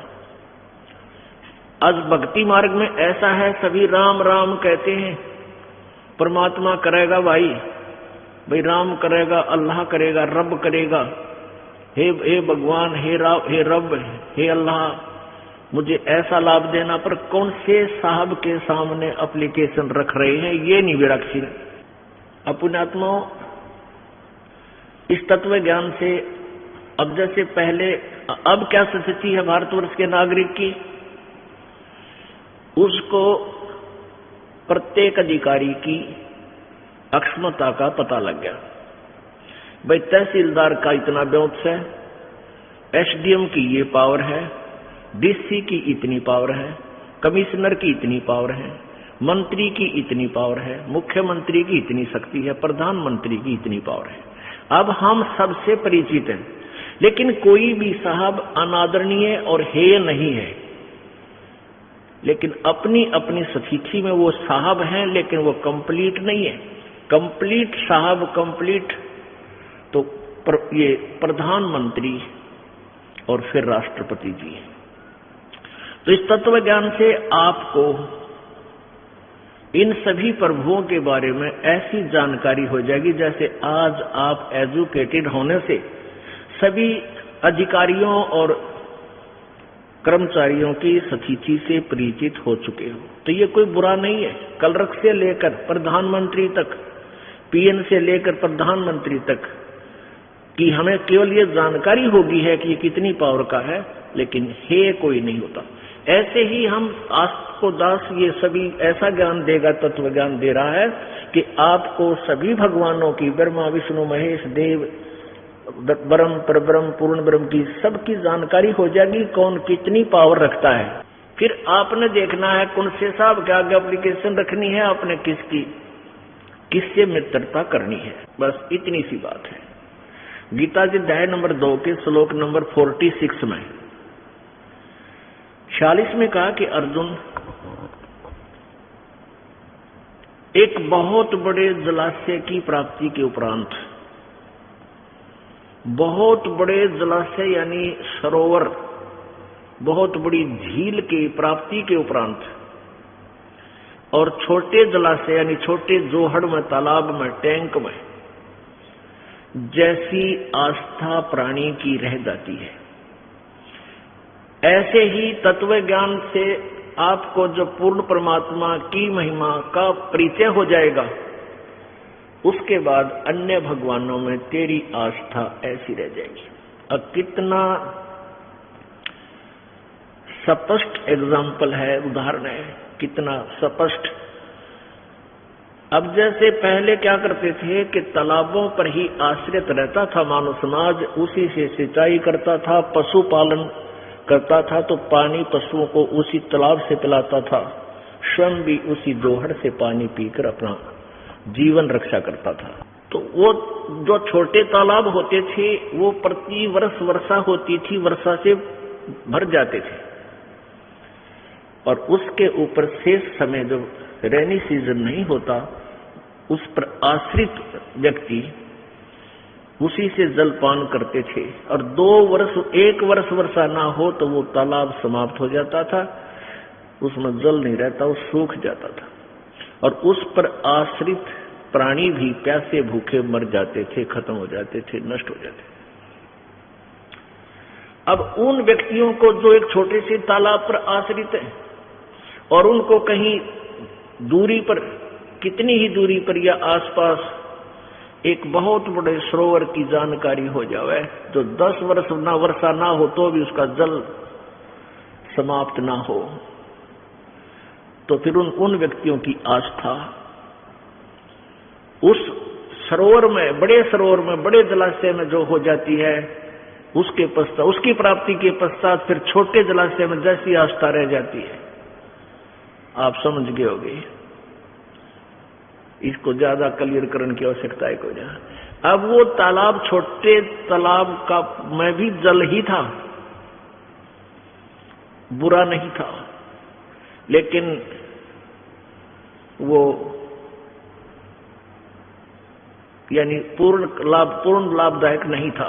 आज भक्ति मार्ग में ऐसा है, सभी राम राम कहते हैं। परमात्मा करेगा भाई राम करेगा, अल्लाह करेगा, रब करेगा, हे भगवान, हे रब, हे अल्लाह, मुझे ऐसा लाभ देना। पर कौन से साहब के सामने एप्लीकेशन रख रहे हैं, ये नहीं विरक्षी। पुण्यात्माओं, इस तत्व ज्ञान से अब जैसे पहले, अब क्या स्थिति है भारतवर्ष के नागरिक की, उसको प्रत्येक अधिकारी की अक्षमता का पता लग गया। भाई तहसीलदार का इतना ब्योंत है, एसडीएम की ये पावर है, डीसी की इतनी पावर है, कमिश्नर की इतनी पावर है, मंत्री की इतनी पावर है, मुख्यमंत्री की इतनी शक्ति है, प्रधानमंत्री की इतनी पावर है। अब हम सबसे परिचित हैं, लेकिन कोई भी साहब अनादरणीय और हेय नहीं है, लेकिन अपनी अपनी स्थिति में वो साहब हैं, लेकिन वो कंप्लीट नहीं है। कंप्लीट साहब, कंप्लीट तो ये प्रधानमंत्री और फिर राष्ट्रपति जी। तो इस तत्व ज्ञान से आपको इन सभी प्रभुओं के बारे में ऐसी जानकारी हो जाएगी जैसे आज आप एजुकेटेड होने से सभी अधिकारियों और कर्मचारियों की स्थिति से परिचित हो चुके हो। तो ये कोई बुरा नहीं है। क्लर्क से लेकर प्रधानमंत्री तक, पीएन से लेकर प्रधानमंत्री तक कि हमें केवल ये जानकारी होगी है कि ये कितनी पावर का है, लेकिन हे कोई नहीं होता। ऐसे ही हम आपको दास ये सभी ऐसा ज्ञान देगा, तत्व ज्ञान दे रहा है कि आपको सभी भगवानों की, ब्रह्मा विष्णु महेश देव, ब्रह्म परब्रह्म पूर्ण ब्रह्म की सबकी जानकारी हो जाएगी, कौन कितनी पावर रखता है। फिर आपने देखना है कौन से साहब के आगे एप्लीकेशन रखनी है, आपने किससे मित्रता करनी है, बस इतनी सी बात है। गीता जी अध्याय नंबर 2 के श्लोक नंबर 46 में 46 में कहा कि अर्जुन, एक बहुत बड़े जलाशय की प्राप्ति के उपरांत, बहुत बड़े जलाशय यानी सरोवर, बहुत बड़ी झील की प्राप्ति के उपरांत और छोटे जलाशय यानी छोटे जोहड़ में, तालाब में, टैंक में जैसी आस्था प्राणी की रह जाती है, ऐसे ही तत्व ज्ञान से आपको जो पूर्ण परमात्मा की महिमा का परिचय हो जाएगा, उसके बाद अन्य भगवानों में तेरी आस्था ऐसी रह जाएगी। अब कितना स्पष्ट एग्जाम्पल है, उदाहरण है, कितना स्पष्ट। अब जैसे पहले क्या करते थे कि तालाबों पर ही आश्रित रहता था मानव समाज, उसी से सिंचाई करता था, पशुपालन करता था, तो पानी पशुओं को उसी तालाब से पिलाता था, स्वयं भी उसी जोहड़ से पानी पीकर अपना जीवन रक्षा करता था। तो वो जो छोटे तालाब होते थे वो प्रति वर्ष वर्षा होती थी, वर्षा से भर जाते थे, और उसके ऊपर शेष समय जब रेनी सीजन नहीं होता, उस पर आश्रित व्यक्ति उसी से जलपान करते थे, और 1 वर्ष वर्षा ना हो तो वो तालाब समाप्त हो जाता था, उसमें जल नहीं रहता, वो सूख जाता था, और उस पर आश्रित प्राणी भी प्यासे भूखे मर जाते थे, खत्म हो जाते थे, नष्ट हो जाते थे। अब उन व्यक्तियों को जो एक छोटे से तालाब पर आश्रित है और उनको कहीं दूरी पर, कितनी ही दूरी पर या आसपास एक बहुत बड़े सरोवर की जानकारी हो जाए, जो 10 वर्ष ना वर्षा ना हो तो भी उसका जल समाप्त ना हो, तो फिर उन व्यक्तियों की आस्था उस सरोवर में, बड़े सरोवर में, बड़े जलाशय में जो हो जाती है, उसके पश्चात, उसकी प्राप्ति के पश्चात फिर छोटे जलाशय में जैसी आस्था रह जाती है, आप समझ गए होंगे। इसको ज्यादा क्लियरकरण की आवश्यकता है कोई ना। अब वो तालाब, छोटे तालाब का में भी जल ही था, बुरा नहीं था, लेकिन वो यानी पूर्ण लाभदायक नहीं था,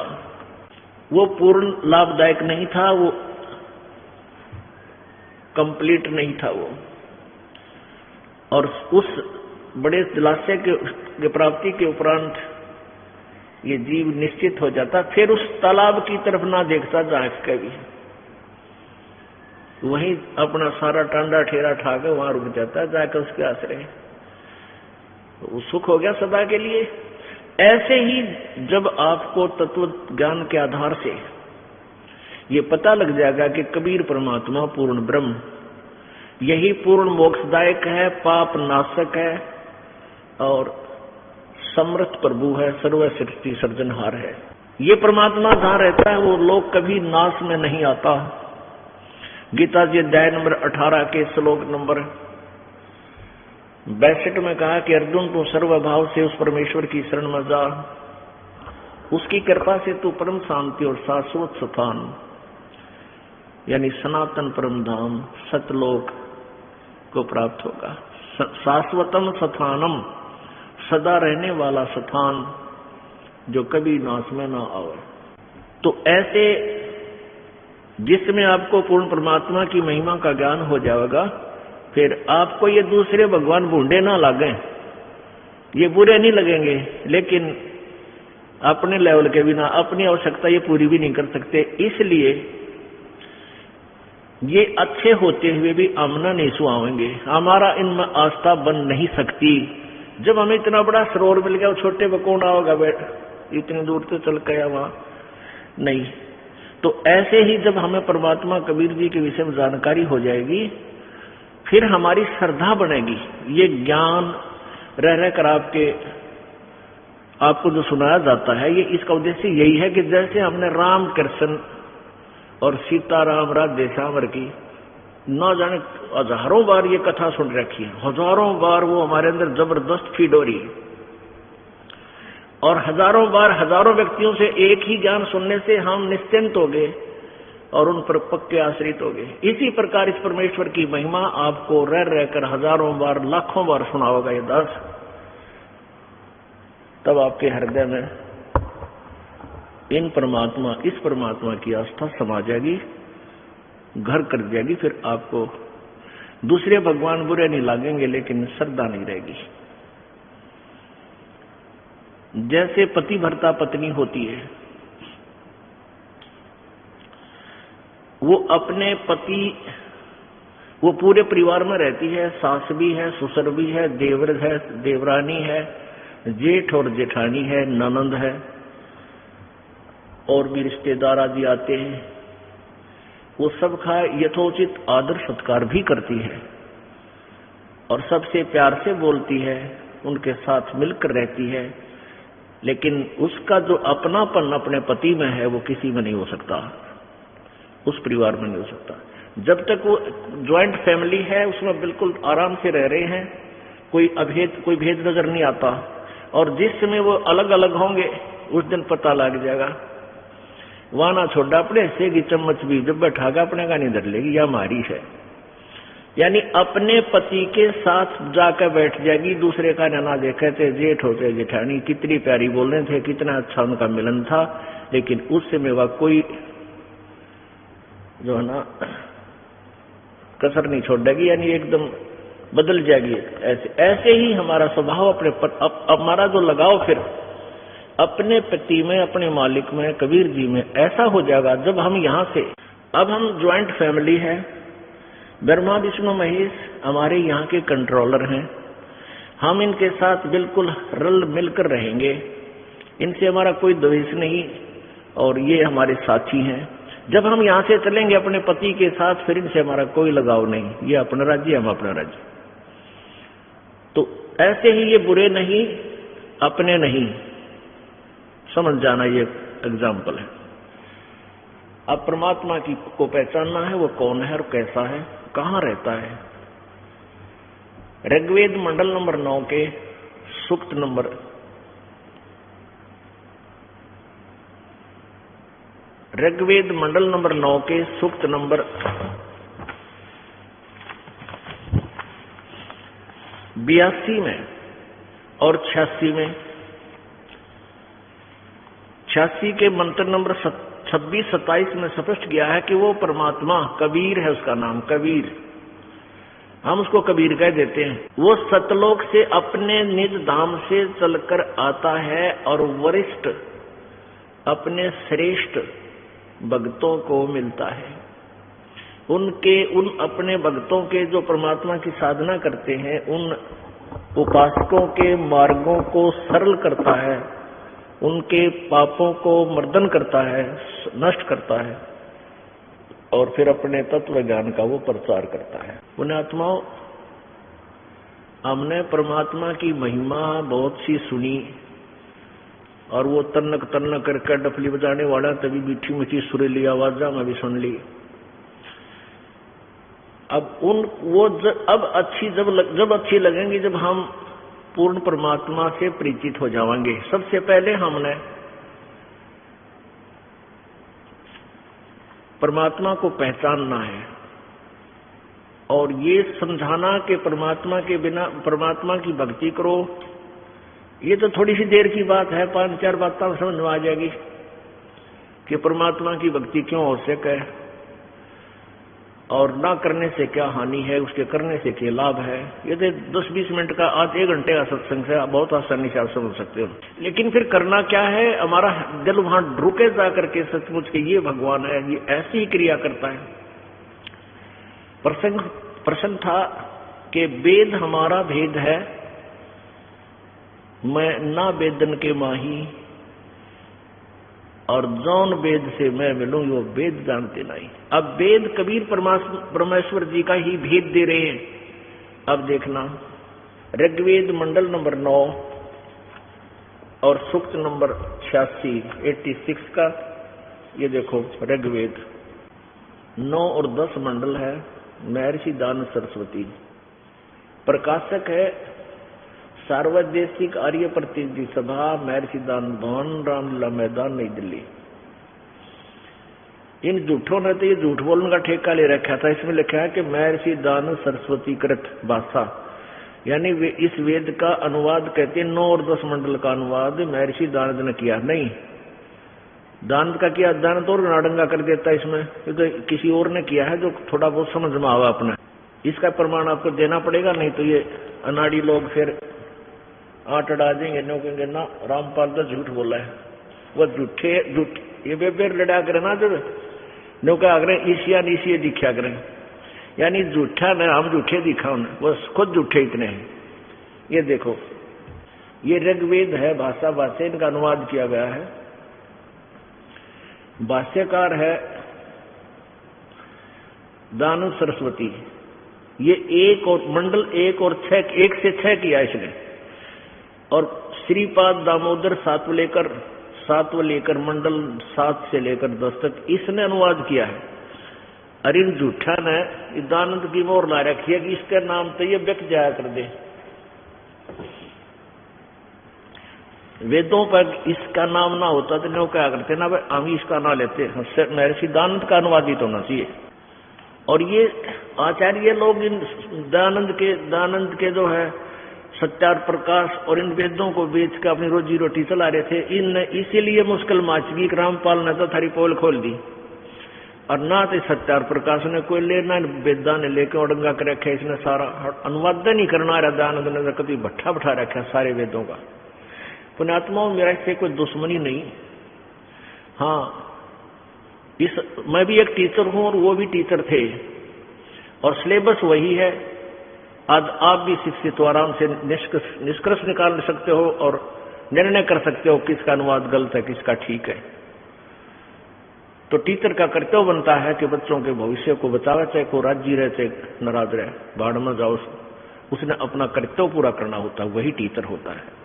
वो पूर्ण लाभदायक नहीं था, वो कंप्लीट नहीं था वो। और उस बड़े जलाशय के प्राप्ति के उपरांत ये जीव निश्चित हो जाता, फिर उस तालाब की तरफ ना देखता झांक के भी, वहीं अपना सारा टांडा ठेरा ठाकर वहां रुक जाता, जाकर उसके आश्रय, तो सुख हो गया सदा के लिए। ऐसे ही जब आपको तत्व ज्ञान के आधार से ये पता लग जाएगा कि कबीर परमात्मा पूर्ण ब्रह्म, यही पूर्ण मोक्षदायक है, पाप नाशक है और समर्थ प्रभु है, सर्व सृष्टि सर्जनहार है, ये परमात्मा जहां रहता है वो लोग कभी नाश में नहीं आता। गीता जी अध्याय नंबर 18 के श्लोक नंबर 62 में कहा कि अर्जुन तू सर्वभाव से उस परमेश्वर की शरण में जा, उसकी कृपा से तू परम शांति और शाश्वत स्थान यानी सनातन परम धाम सतलोक को प्राप्त होगा। शाश्वतम स्थानम, सदा रहने वाला स्थान जो कभी नाश में ना आवे। तो ऐसे जिसमें आपको पूर्ण परमात्मा की महिमा का ज्ञान हो जाएगा, फिर आपको ये दूसरे भगवान भूंडे ना लगे, ये बुरे नहीं लगेंगे, लेकिन अपने लेवल के बिना अपनी आवश्यकता ये पूरी भी नहीं कर सकते, इसलिए ये अच्छे होते हुए भी आमना नहीं सुहावेंगे, हमारा इनमें आस्था बन नहीं सकती। जब हमें इतना बड़ा सरोवर मिल गया, छोटे में कौन आओगा, इतनी दूर तो चल गया वहां नहीं। तो ऐसे ही जब हमें परमात्मा कबीर जी के विषय में जानकारी हो जाएगी, फिर हमारी श्रद्धा बनेगी। ये ज्ञान रह कर आपको जो सुनाया जाता है, ये इसका उद्देश्य यही है कि जैसे हमने राम कृष्ण और सीताराम राधे श्याम की न जाने हजारों बार ये कथा सुन रखी है, हजारों बार वो हमारे अंदर जबरदस्त फीड हो रही है, और हजारों बार हजारों व्यक्तियों से एक ही ज्ञान सुनने से हम निश्चिंत हो गए और उन पर पक्के आश्रित हो गए। इसी प्रकार इस परमेश्वर की महिमा आपको रहकर हजारों बार लाखों बार सुना होगा ये दास, तब आपके हृदय में इस परमात्मा की आस्था समा जाएगी, घर कर जाएगी। फिर आपको दूसरे भगवान बुरे नहीं लगेंगे, लेकिन श्रद्धा नहीं रहेगी। जैसे पति भरता पत्नी होती है, वो अपने पति, वो पूरे परिवार में रहती है, सास भी है, ससुर भी है, देवर है, देवरानी है, जेठ और जेठानी है, ननंद है, और भी रिश्तेदार आदि आते हैं। वो सबका यथोचित आदर सत्कार भी करती है और सबसे प्यार से बोलती है, उनके साथ मिलकर रहती है। लेकिन उसका जो अपनापन अपने पति में है वो किसी में नहीं हो सकता, उस परिवार में नहीं हो सकता। जब तक वो ज्वाइंट फैमिली है उसमें बिल्कुल आराम से रह रहे हैं, कोई भेद नजर नहीं आता। और जिस समय वो अलग अलग होंगे उस दिन पता लग जाएगा। वाना छोड़ा अपने से की चम्मच भी जब बैठागा अपने का नहीं धर लेगी, या हमारी है। यानी अपने पति के साथ जाकर बैठ जाएगी, दूसरे का ना देखे थे, जेठ होते जेठानी कितनी प्यारी बोल रहे थे, कितना अच्छा उनका मिलन था, लेकिन उस समय वह कोई जो है ना कसर नहीं छोड़ेगी, यानी एकदम बदल जाएगी। ऐसे ही हमारा स्वभाव हमारा जो लगाव फिर अपने पति में, अपने मालिक में, कबीर जी में ऐसा हो जाएगा। जब हम यहाँ से, अब हम ज्वाइंट फैमिली है, ब्रह्मा विष्णु महेश हमारे यहाँ के कंट्रोलर हैं, हम इनके साथ बिल्कुल रल मिलकर रहेंगे, इनसे हमारा कोई द्वेष नहीं, और ये हमारे साथी हैं। जब हम यहाँ से चलेंगे अपने पति के साथ, फिर इनसे हमारा कोई लगाव नहीं, ये अपना राज्य, हम अपना राज्य। तो ऐसे ही ये बुरे नहीं, अपने नहीं, समझ जाना, ये एग्जाम्पल है। अब परमात्मा की को पहचानना है, वो कौन है और कैसा है, कहाँ रहता है। ऋग्वेद मंडल नंबर 9 के सूक्त नंबर 9 के सूक्त नंबर 82 में और 86 में, 86 के मंत्र नंबर 26-27 में स्पष्ट किया है कि वो परमात्मा कबीर है, उसका नाम कबीर, हम उसको कबीर कह देते हैं। वो सतलोक से अपने निज धाम से चलकर आता है और वरिष्ठ अपने श्रेष्ठ भक्तों को मिलता है। उन अपने भक्तों के जो परमात्मा की साधना करते हैं, उन उपासकों के मार्गों को सरल करता है, उनके पापों को मर्दन करता है, नष्ट करता है, और फिर अपने तत्व ज्ञान का वो प्रचार करता है। पुण्यात्माओं, हमने परमात्मा की महिमा बहुत सी सुनी, और वो तन्नक तन्नक करके डफली बजाने वाला तभी मीठी मीठी सुरीली आवाजा में भी सुन ली। अब जब अच्छी लगेंगी जब हम पूर्ण परमात्मा से परिचित हो जाएंगे। सबसे पहले हमने परमात्मा को पहचानना है, और ये समझाना कि परमात्मा के बिना परमात्मा की भक्ति करो, ये तो थोड़ी सी देर की बात है, 5-4 बातें समझ में आ जाएगी कि परमात्मा की भक्ति क्यों आवश्यक है, और ना करने से क्या हानि है, उसके करने से क्या लाभ है। ये तो 10-20 मिनट का, आज 1 घंटे का सत्संग से बहुत आसानी से आप समझ सकते हो। लेकिन फिर करना क्या है, हमारा दिल वहां रुके जा करके सचमुच के ये भगवान है, ये ऐसी ही क्रिया करता है। प्रसंग था कि वेद हमारा भेद है, मैं ना वेदन के माही, और जौन वेद से मैं मिलूं वो वेद जानते नहीं। अब वेद कबीर परमेश्वर जी का ही भेद दे रहे हैं। अब देखना, ऋग्वेद मंडल नंबर 9 और सूक्त नंबर 86 का, ये देखो ऋग्वेद 9 और 10 मंडल है, महर्षि दान सरस्वती, प्रकाशक है सार्वदेशिक आर्य प्रतिनिधि सभा, महर्षि दान भवन, रामलीला मैदान, नई दिल्ली। इन झूठों ने तो ये झूठ बोलने का ठेका ले रखा था। इसमें लिखा है कि महर्षि दान सरस्वती कृत भाषा, यानी इस वेद का अनुवाद कहते हैं 9 और 10 मंडल का अनुवाद महर्षि दानद ने किया। नहीं, दानद का किया, दानद और नाडंगा कर देता इसमें, तो किसी और ने किया है जो थोड़ा बहुत समझ में आवा अपना। इसका प्रमाण आपको देना पड़ेगा, नहीं तो ये अनाड़ी लोग फिर आठ अड़ा देंगे, नो कहेंगे ना रामपाल तो झूठ बोला है, वो झूठे ये बेबेर लड़ा करे ना, जब नो क्या करें ईसिया नीसिया दिखा करें, यानी झूठा न हम झूठे दिखा उन्हें, वो खुद झूठे इतने हैं। ये देखो ये ऋग्वेद है, भाषा भाषा इनका अनुवाद किया गया है। भाष्यकार है दानव सरस्वती। ये एक और मंडल 1 और 6 1 से 6 किया इसने, और श्रीपाद दामोदर 7 लेकर मंडल 7 से लेकर 10 तक इसने अनुवाद किया है। अरिन झूठा ने दानंद की मोहर ला रखी है कि इसके नाम तो ये बिक जाया कर दे। वेदों पर इसका नाम ना होता तो लोग क्या करते ना, भाई हम इसका ना लेते, महर्षि दानंद का अनुवादित होना चाहिए। और ये आचार्य लोग इन दानंद के जो है सत्यार प्रकाश और इन वेदों को बेच कर अपनी रोजी रोटी चला रहे थे। इन इसीलिए मुश्किल माचगी रामपाल ने तो थारी पोल खोल दी, और ना तो सत्यार प्रकाश ने कोई लेना, वेदा ने लेके उड़ंगा कर रखा, इसने सारा अनुवाद नहीं करना रहा। दानंद ने कभी भट्ठा बैठा रखा सारे वेदों का। पुण्यात्माओं मेरा इससे कोई दुश्मनी नहीं। हाँ, मैं भी एक टीचर हूं और वो भी टीचर थे, और सिलेबस वही है। आज आप भी शिक्षित हो, आराम से निष्कर्ष निकाल सकते हो और निर्णय कर सकते हो किसका अनुवाद गलत है किसका ठीक है। तो टीचर का कर्तव्य बनता है कि बच्चों के भविष्य को बचावे, चाहे को राजी रहे चाहे नाराज रहे, बाढ़ में जाओ, उसने अपना कर्तव्य पूरा करना होता है, वही टीचर होता है।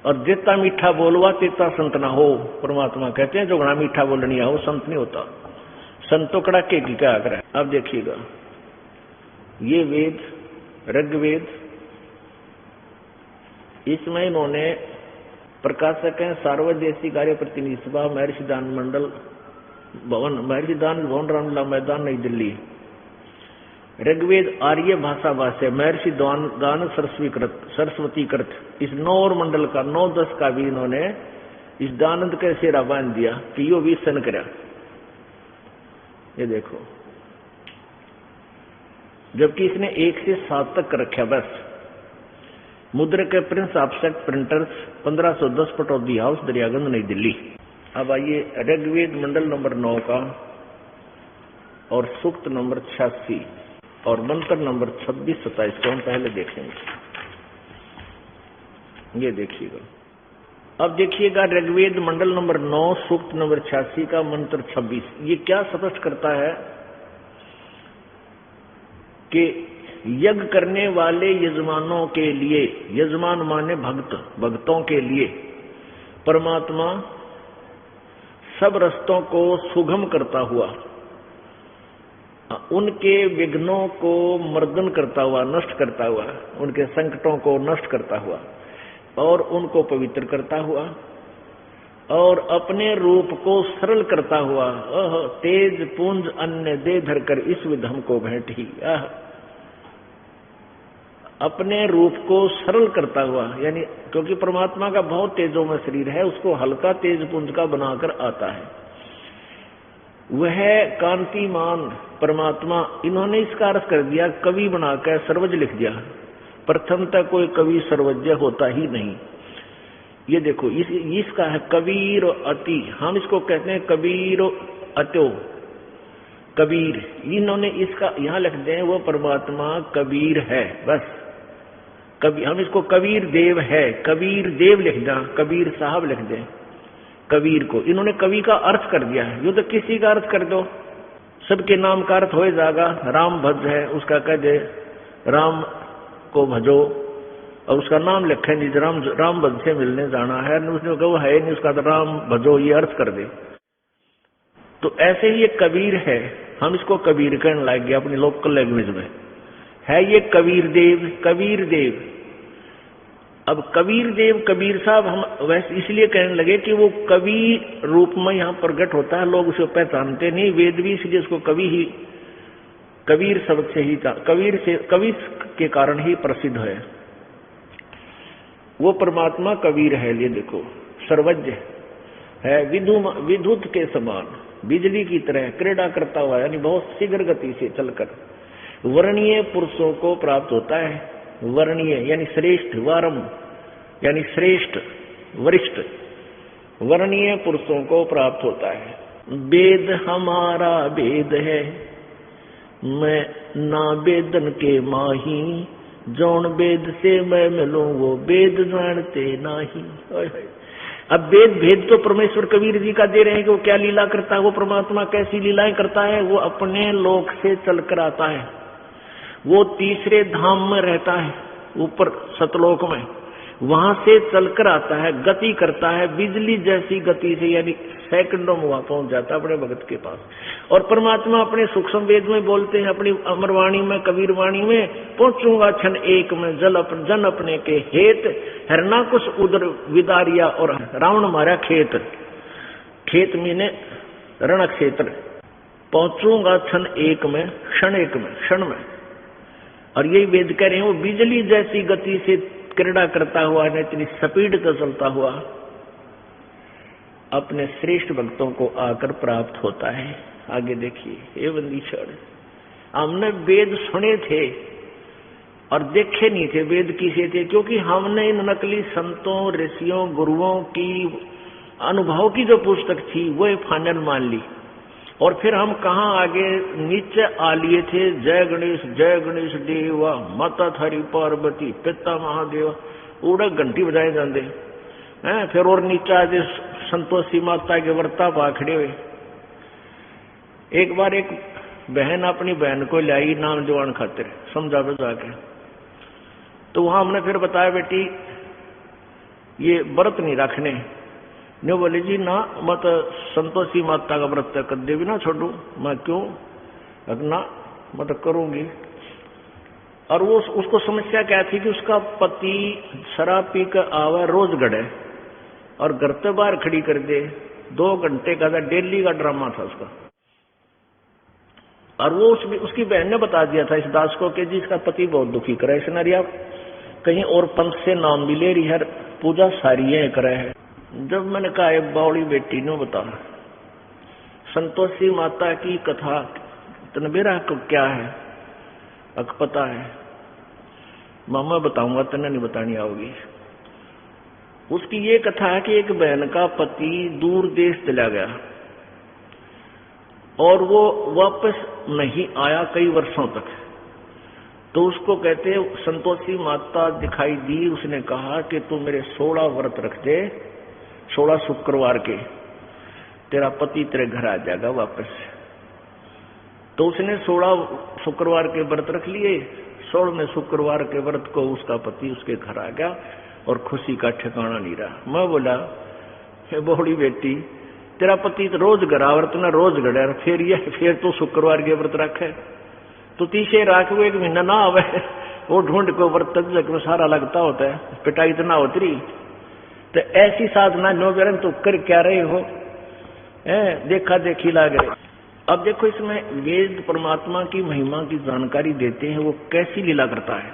और जितना मीठा बोलवा तितना संत ना हो, परमात्मा कहते हैं जो घना मीठा बोलनी हो संत नहीं होता। संतो कड़ाके की क्या आग्रह। अब देखिएगा ये वेद ऋग्वेद, इसमें इन्होंने प्रकाशक हैं सार्वदेशी कार्य प्रतिनिधि सभा, महर्षि दान मंडल भवन, महर्षि दान भवन रामलीला मैदान नई दिल्ली। ऋग्वेद आर्य भाषा भाष्य महर्षि दान सरस्वती कृत। इस 9 और मंडल का 9-10 का भी इन्होंने इस दानंद के सेरा बांध दिया कि यो भी सन करा। ये देखो, जबकि इसने 1 से 7 तक रखा बस। मुद्रा के Prince offset printers 1510 Pataudi house Daryaganj नई दिल्ली। अब आइए ऋग्वेद मंडल नंबर 9 का और सूक्त नंबर 86 और मंत्र नंबर 26-27 को हम पहले देखेंगे। ये देखिएगा, अब देखिएगा ऋग्वेद मंडल नंबर 9 सूक्त नंबर 86 का मंत्र 26। ये क्या स्पष्ट करता है कि यज्ञ करने वाले यजमानों के लिए, यजमान माने भक्तों के लिए परमात्मा सब रस्तों को सुगम करता हुआ, उनके विघ्नों को मर्दन करता हुआ, नष्ट करता हुआ, उनके संकटों को नष्ट करता हुआ और उनको पवित्र करता हुआ और अपने रूप को सरल करता हुआ, तेज पुंज अन्य दे धरकर इस विधम को भेंटी, अपने रूप को सरल करता हुआ, यानी क्योंकि परमात्मा का बहुत तेजों में शरीर है, उसको हल्का तेज पुंज का बनाकर आता है। वह कांतिमान परमात्मा, इन्होंने इसका अर्थ कर दिया, कवि बनाकर सर्वज लिख दिया। प्रथमतः कोई कवि सर्वज्ञ होता ही नहीं। ये देखो इसका है कबीर अति, हम इसको कहते हैं कबीर अत्यो, कबीर। इन्होंने इसका यहां लिख दें वो परमात्मा कबीर है, बस कबीर, हम इसको कबीर देव है, कबीर देव लिख दें, कबीर साहब लिख दें कबीर को। इन्होंने कवि का अर्थ कर दिया है। यो तो किसी का अर्थ कर दो, सबके नाम का अर्थ हो जाएगा। राम भज है, उसका कह दे राम को भजो, और उसका नाम लिखे नहीं, राम भज से मिलने जाना है, उसने कहा वो है नहीं, उसका तो राम भजो ये अर्थ कर दे। तो ऐसे ही ये कबीर है, हम इसको कबीर कहने लग गए अपनी लोकल लैंग्वेज में, है ये कबीर देव, कबीर देव। अब कबीर देव, कबीर साहब हम वैसे इसलिए कहने लगे कि वो कवि रूप में यहाँ प्रकट होता है, लोग उसे पहचानते नहीं। वेद भी इसलिए उसको कवि ही, कबीर शब्द से ही, कवि के कारण ही प्रसिद्ध है। वो परमात्मा कबीर है। ये देखो सर्वज्ञ है, विद्युत के समान, बिजली की तरह क्रीड़ा करता हुआ, यानी बहुत शीघ्र गति से चलकर वर्णीय पुरुषों को प्राप्त होता है। वर्णीय यानी श्रेष्ठ, वारम यानी श्रेष्ठ वरिष्ठ वर्णीय पुरुषों को प्राप्त होता है। वेद हमारा वेद है, मैं ना वेदन के माही, जौन वेद से मैं मिलूं वो वेद जानते नाही। अब वेद भेद तो परमेश्वर कबीर जी का दे रहे हैं कि वो क्या लीला करता है, वो परमात्मा कैसी लीलाएं करता है। वो अपने लोक से चलकर आता है, वो तीसरे धाम में रहता है, ऊपर सतलोक में, वहां से चलकर आता है, गति करता है बिजली जैसी गति से, यानी सेकंडों में वहां पहुंच जाता है अपने भगत के पास। और परमात्मा अपने सूक्ष्म वेद में बोलते हैं, अपनी अमरवाणी में, कबीर वाणी में, पहुंचूंगा क्षण एक में जन अपने के हेत, हरनाकुश उदर विदारिया, और रावण मारा खेत, खेत मीने रण क्षेत्र, पहुंचूंगा क्षण एक में, क्षण एक में, क्षण में। और यही वेद कह रहे हैं, वो बिजली जैसी गति से क्रीड़ा करता हुआ, न इतनी स्पीड से चलता हुआ अपने श्रेष्ठ भक्तों को आकर प्राप्त होता है। आगे देखिए, हे बंदीछड़, हमने वेद सुने थे और देखे नहीं थे वेद किसे थे, क्योंकि हमने इन नकली संतों, ऋषियों, गुरुओं की अनुभव की जो पुस्तक थी वो फाइनल मान ली। और फिर हम कहाँ आगे नीचे आ लिए थे, जय गणेश देवा, माता थारी पार्वती, पिता महादेव, उड़ा घंटी बजाए जाते हैं। फिर और नीचे आज संतोषी माता के वर्ता पाखड़े हुए। एक बार एक बहन अपनी बहन को लाई नाम जवान खातिर समझा बजा के, तो वहां हमने फिर बताया, बेटी ये व्रत नहीं रखने। ने बोले जी ना, मत संतोषी माता का व्रत कर दे भी ना छोड़ू। मैं क्यों ना, मैं करूंगी। और वो उसको समस्या क्या थी कि उसका पति शराब पी कर आवा, रोज गड़े और घर से बाहर खड़ी कर दे। 2 घंटे का डेली का ड्रामा था उसका। और वो उसकी बहन ने बता दिया था इस दास को कि जी इसका पति बहुत दुखी करे, इस नरिया कहीं और पंथ से नाम भी ले रही है, पूजा सारी है करे है। जब मैंने कहा एक बावड़ी बेटी ने बता, संतोषी माता की कथा तनबेरा को क्या है अक पता है, मामा बताऊंगा, तने नहीं बतानी आओगी। उसकी ये कथा है कि एक बहन का पति दूर देश चला गया और वो वापस नहीं आया कई वर्षों तक। तो उसको कहते संतोषी माता दिखाई दी, उसने कहा कि तू मेरे 16 व्रत रख दे, 16 शुक्रवार के, तेरा पति तेरे घर आ जाएगा वापस। तो उसने 16 शुक्रवार के व्रत रख लिए। 16वें शुक्रवार के व्रत को उसका पति उसके घर आ गया और खुशी का ठिकाना नहीं रहा। मैं बोला, हे बोड़ी बेटी, तेरा पति तो रोज गड़ा व्रत ना, रोज गड़ा, फिर तो शुक्रवार के व्रत रखे, तो तीसरे राख वो 1 महीना ना आवे, वो ढूंढ को व्रत तक में सारा लगता होता है, पिटाई तो ना होती। तो ऐसी साधना नोबेरन तो कर क्या रहे हो, देखा देखी लाग रहे। अब देखो, इसमें वेद परमात्मा की महिमा की जानकारी देते हैं, वो कैसी लीला करता है।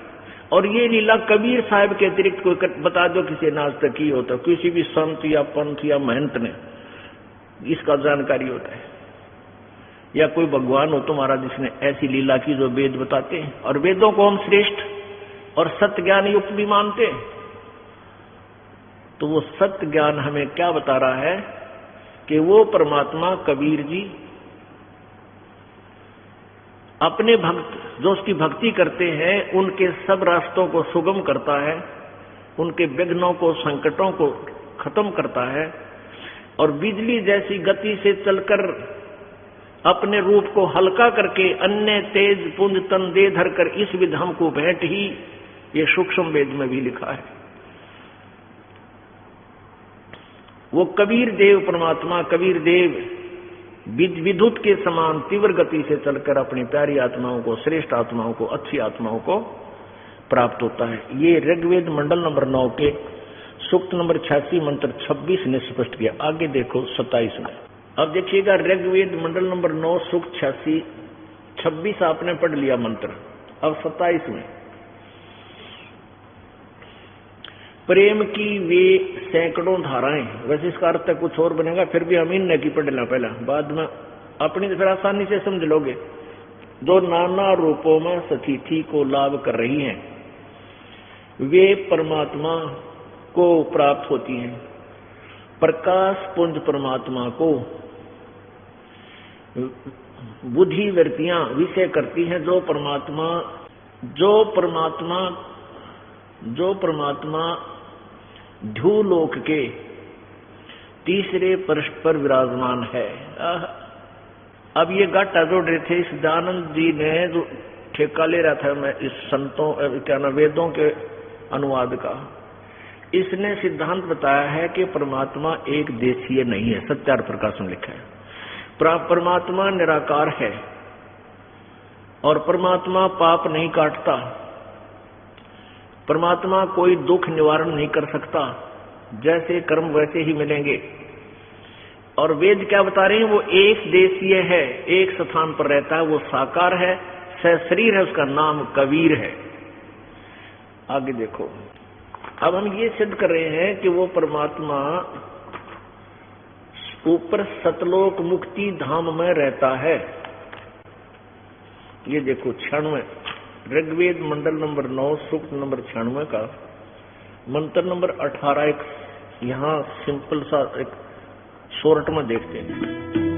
और ये लीला कबीर साहब के अतिरिक्त कोई बता दो किसी ने आज तक की हो, तो किसी भी संत या पंथ या महंत ने इसका जानकारी होता है, या कोई भगवान हो तुम्हारा जिसने ऐसी लीला की जो वेद बताते हैं। और वेदों को हम श्रेष्ठ और सत्य ज्ञान युक्त भी मानते हैं। तो वो सत्य ज्ञान हमें क्या बता रहा है कि वो परमात्मा कबीर जी अपने भक्त जो उसकी भक्ति करते हैं उनके सब रास्तों को सुगम करता है, उनके विघ्नों को, संकटों को खत्म करता है, और बिजली जैसी गति से चलकर अपने रूप को हल्का करके अन्य तेज पुंज तन दे धरकर इस विध हमको भेंट ही, ये सूक्ष्म वेद में भी लिखा है। वो कबीर देव परमात्मा, कबीर देव विद्युत के समान तीव्र गति से चलकर अपनी प्यारी आत्माओं को, श्रेष्ठ आत्माओं को, अच्छी आत्माओं को प्राप्त होता है। ये ऋग्वेद मंडल नंबर 9 के सूक्त नंबर 86 मंत्र 26 ने स्पष्ट किया। आगे देखो 27 में। अब देखिएगा, ऋग्वेद मंडल नंबर 9 सूक्त 86, 26 आपने पढ़ लिया मंत्र। अब 27 में, प्रेम की वे सैकड़ों धाराएं, वैसे इसका अर्थ कुछ और बनेगा, फिर भी हम इन की पढ़ लेना पहला, बाद में अपनी फिर आसानी से समझ लोगे। जो नाना रूपों में सतीथि को लाभ कर रही हैं, वे परमात्मा को प्राप्त होती हैं। प्रकाश पुंज परमात्मा को बुद्धि वृत्तियां विषय करती हैं। जो परमात्मा ध्रुवलोक के तीसरे पृष्ठ पर विराजमान है। अब ये गाटा जोड़ रहे थे, सिद्धानंद जी ने जो ठेका ले रहा था मैं इस संतों क्या ना वेदों के अनुवाद का, इसने सिद्धांत बताया है कि परमात्मा एक देशीय नहीं है। सत्यार्थ प्रकाश में लिखा है परमात्मा निराकार है और परमात्मा पाप नहीं काटता, परमात्मा कोई दुख निवारण नहीं कर सकता, जैसे कर्म वैसे ही मिलेंगे। और वेद क्या बता रहे हैं, वो एक देशीय है, एक स्थान पर रहता है, वो साकार है, सशरीर है, उसका नाम कबीर है। आगे देखो, अब हम ये सिद्ध कर रहे हैं कि वो परमात्मा ऊपर सतलोक मुक्ति धाम में रहता है। ये देखो 96 ऋग्वेद मंडल नंबर 9 सूक्त नंबर 96 का मंत्र नंबर 18 एक यहाँ सिंपल सा एक शॉर्ट में देखते हैं।